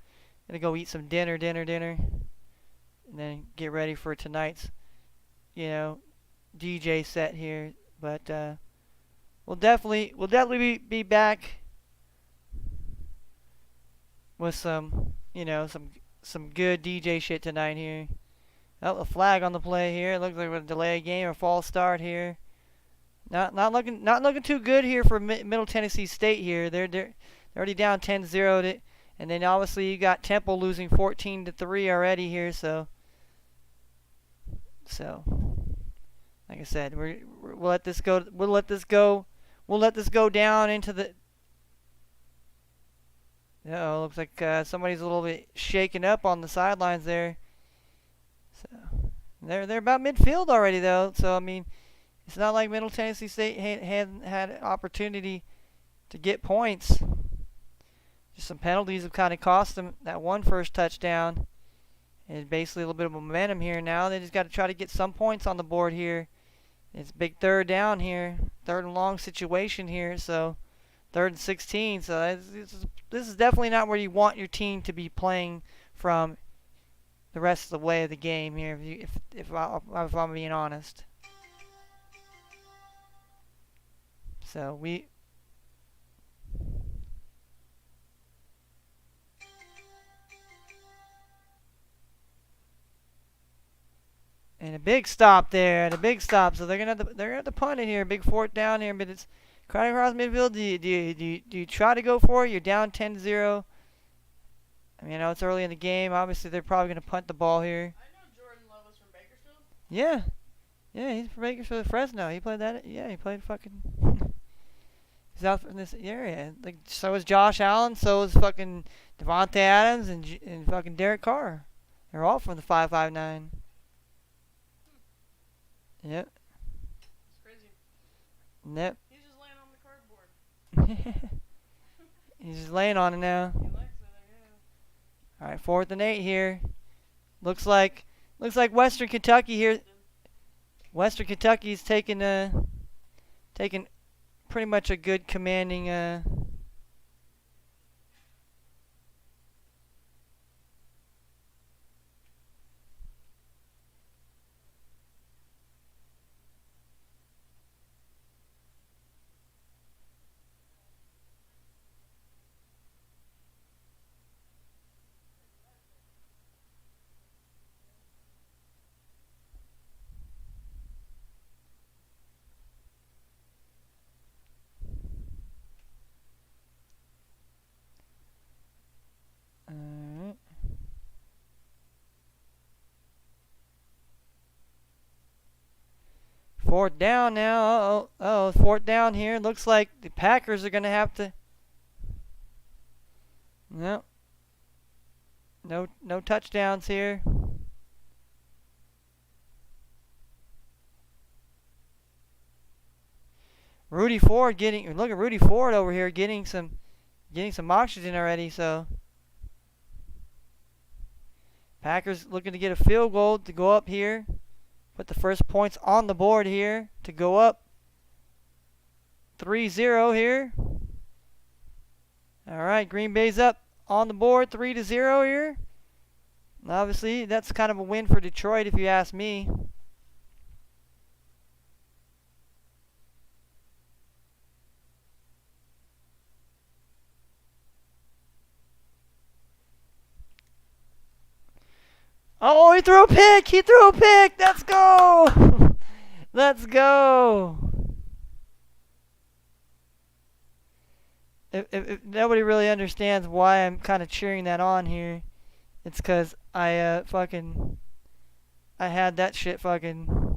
go eat some dinner, and then get ready for tonight's DJ set here. But we'll definitely be back with some some good DJ shit tonight here. Oh, a flag on the play here. It looks like we're gonna delay a game or false start here. Not looking too good here for Middle Tennessee State here. They're already down 10-0, and then obviously you got Temple losing 14-3 already here. So like I said, we'll let this go. We'll let this go down into the. Oh, looks like somebody's a little bit shaken up on the sidelines there. So they're about midfield already though. So I mean, it's not like Middle Tennessee State hadn't had an opportunity to get points. Just some penalties have kind of cost them that one first touchdown. And basically a little bit of momentum here now. They just got to try to get some points on the board here. It's big third down here, third and long situation here. So. 3rd and 16, so this is definitely not where you want your team to be playing from the rest of the way of the game here, if I'm being honest. So and a big stop there, so they're gonna have to punt it here, big 4th down here, but it's crowding across midfield. Do you try to go for it? You're down 10-0. I mean, I know it's early in the game. Obviously, they're probably going to punt the ball here. I know Jordan Love is from Bakersfield. Yeah, Yeah, he's making for the Fresno. He played that. Yeah, he played fucking. He's out in this area. Like, so is Josh Allen. So is fucking Devontae Adams and fucking Derek Carr. They're all from the 559. Yep. It's crazy. Yep. He's just laying on the cardboard. He's just laying on it now. He likes it, I guess. All right, 4th and 8 here. Looks like Western Kentucky here. Western Kentucky's taking pretty much a good commanding Alright. Fourth down now. Oh, 4th down here. Looks like the Packers are gonna have to. No. No touchdowns here. Look at Rudy Ford over here getting some oxygen already. So Packers looking to get a field goal to go up here, put the first points on the board here to go up 3-0 here. All right, Green Bay's up on the board 3-0 here. Obviously, that's kind of a win for Detroit if you ask me. Oh, he threw a pick! Let's go! Let's go! If nobody really understands why I'm kind of cheering that on here, it's because I had that shit fucking.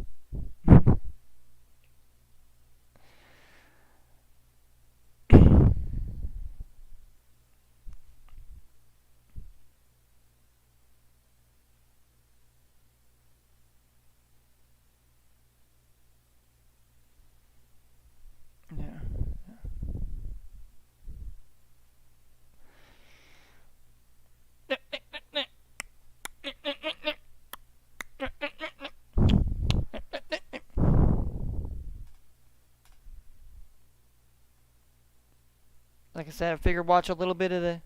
Like I said, I figured watch a little bit of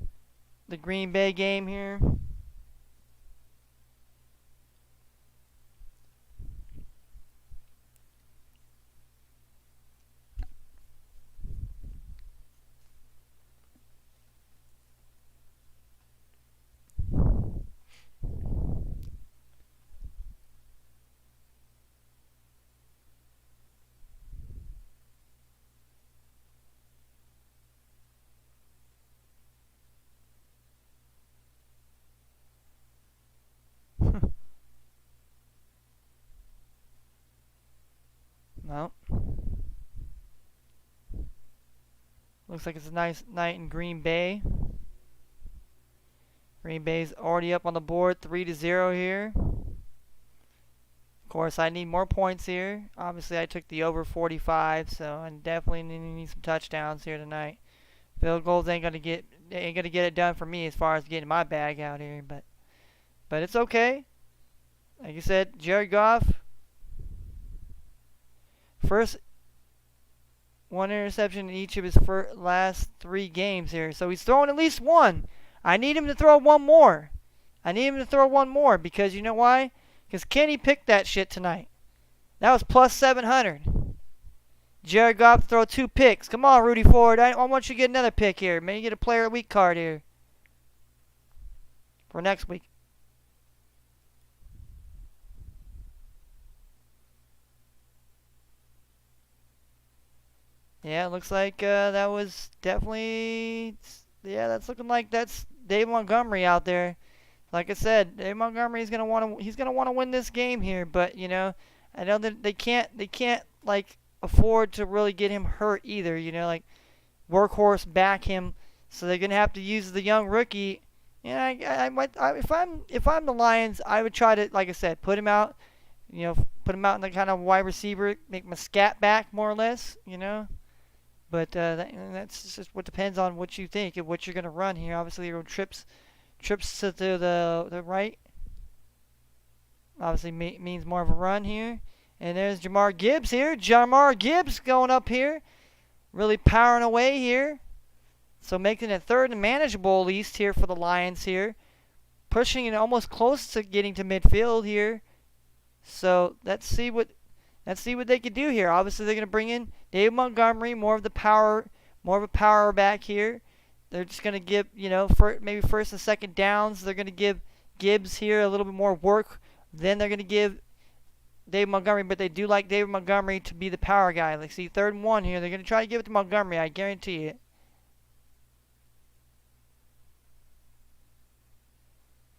the Green Bay game here. No. Looks like it's a nice night in Green Bay. Green Bay's already up on the board 3-0 here. Of course, I need more points here. Obviously, I took the over 45, so I definitely need some touchdowns here tonight. Field goals ain't gonna get it done for me as far as getting my bag out here, but it's okay. Like you said, Jared Goff, first one interception in each of his last 3 games here, so he's throwing at least one. I need him to throw one more. Because you know why? Because Kenny picked that shit tonight. That was plus 700. Jared Goff throw 2 picks. Come on, Rudy Ford. I want you to get another pick here. Maybe get a player of the week card here for next week. Yeah, it looks like that was definitely. Yeah, that's looking like that's Dave Montgomery out there. Like I said, Dave Montgomery is he's gonna want to win this game here. But you know, I know that they can't like afford to really get him hurt either. Like workhorse back him, so they're gonna have to use the young rookie. Yeah, if I'm the Lions, I would try to, like I said, put him out. Put him out in the kind of wide receiver, make him a scat back more or less. But that's just what depends on what you think and what you're gonna run here. Obviously, your trips to the right. Obviously means more of a run here. And there's Jamar Gibbs here. Jamar Gibbs going up here. Really powering away here. So making it third and manageable at least here for the Lions here. Pushing it almost close to getting to midfield here. So let's see what they can do here. Obviously they're going to bring in David Montgomery, more of a power back here. They're just going to give, maybe first and second downs. They're going to give Gibbs here a little bit more work. Then they're going to give David Montgomery, but they do like David Montgomery to be the power guy. Let's see, 3rd and 1 here. They're going to try to give it to Montgomery, I guarantee it.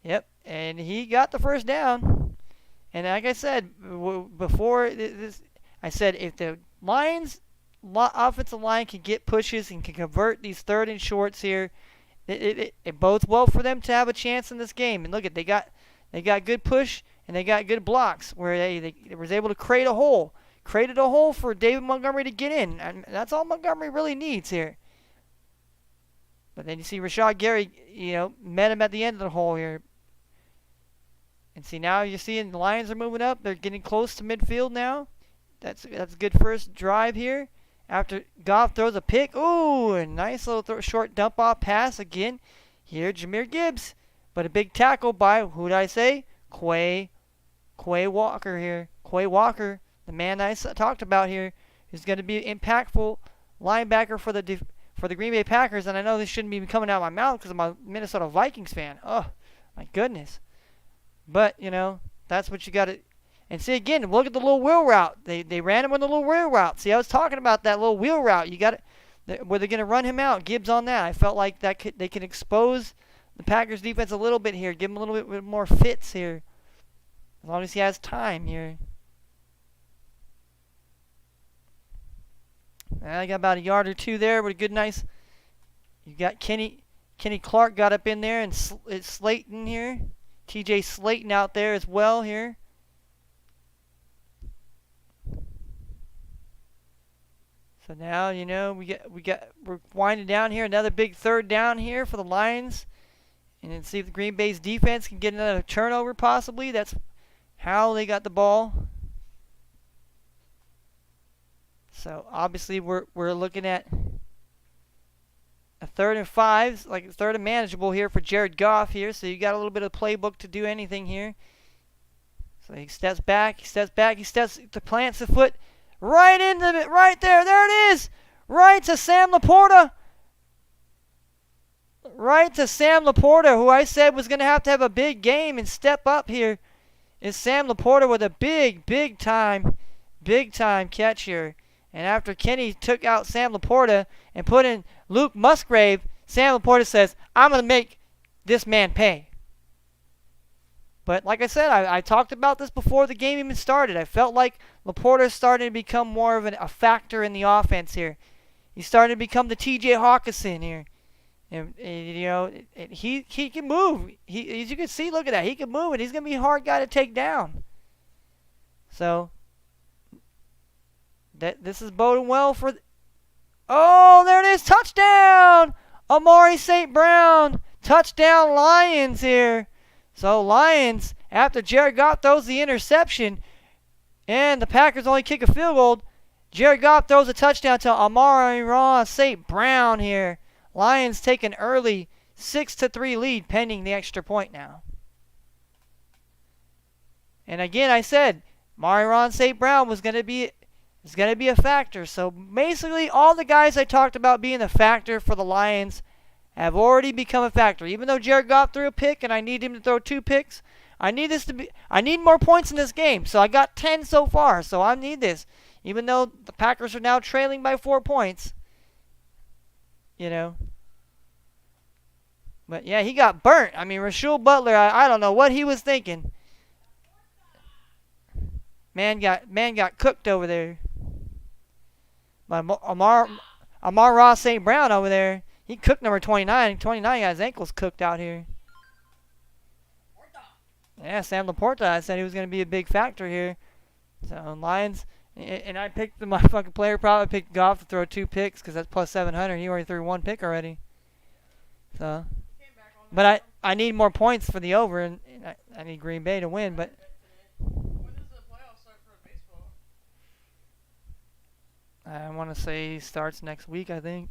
Yep, and he got the first down. And like I said before this, I said if the Lions offensive line can get pushes and can convert these 3rd and shorts here, it bodes well for them to have a chance in this game. And look at they got good push and they got good blocks where they was able to created a hole for David Montgomery to get in, and that's all Montgomery really needs here. But then you see Rashad Gary, met him at the end of the hole here. And see, now you're seeing the Lions are moving up. They're getting close to midfield now. That's a good first drive here. After Goff throws a pick. Ooh, a nice little short dump-off pass again. Here, Jahmyr Gibbs. But a big tackle by, who did I say? Quay Walker here. Quay Walker, the man I talked about here, is going to be an impactful linebacker for the Green Bay Packers. And I know this shouldn't be coming out of my mouth because I'm a Minnesota Vikings fan. Oh, my goodness. But, that's what you got to... And see, again, look at the little wheel route. They ran him on the little wheel route. See, I was talking about that little wheel route. You got it, where they're going to run him out. Gibbs on that. I felt like they can expose the Packers defense a little bit here. Give him a little bit more fits here. As long as he has time here. I got about a yard or two there with a good, nice... You got Kenny Clark got up in there, and it's Slayton here. TJ Slayton out there as well here. So now, we're winding down here. Another big 3rd down here for the Lions. And then see if the Green Bay's defense can get another turnover possibly. That's how they got the ball. So obviously we're looking at a 3rd and 5, like 3rd and manageable here for Jared Goff here. So you got a little bit of playbook to do anything here. So he steps back, to plants the foot right there. There it is. Right to Sam Laporta. Who I said was going to have a big game and step up here. Is Sam Laporta with a big time catch here. And after Kenny took out Sam Laporta and put in Luke Musgrave, Sam Laporta says, I'm going to make this man pay. But like I said, I talked about this before the game even started. I felt like Laporta is starting to become more of a factor in the offense here. He's starting to become the TJ Hawkinson here. And he can move. As you can see, look at that. He can move, and he's going to be a hard guy to take down. So this is boding well for... Oh, there it is. Touchdown! Amari St. Brown. Touchdown Lions here. So Lions, after Jared Goff throws the interception and the Packers only kick a field goal, Jared Goff throws a touchdown to Amari St. Brown here. Lions take an early 6-3 lead pending the extra point now. And again, I said Amari St. Brown was going to be a factor. So basically all the guys I talked about being a factor for the Lions have already become a factor. Even though Jared Goff threw a pick and I need him to throw 2 picks, I need more points in this game. So I got 10 so far. So I need this. Even though the Packers are now trailing by 4 points. But yeah, he got burnt. I mean, Rashul Butler, I don't know what he was thinking. Man got cooked over there. By Amar Ross St. Brown over there. He cooked number 29. 29 got his ankles cooked out here. Yeah, Sam Laporta. I said he was going to be a big factor here. So Lions, and I picked my fucking player prop. I picked Goff to throw 2 picks because that's plus 700. He already threw 1 pick already. So, but I need more points for the over, and I need Green Bay to win. But When does the playoffs start for baseball? I want to say starts next week, I think.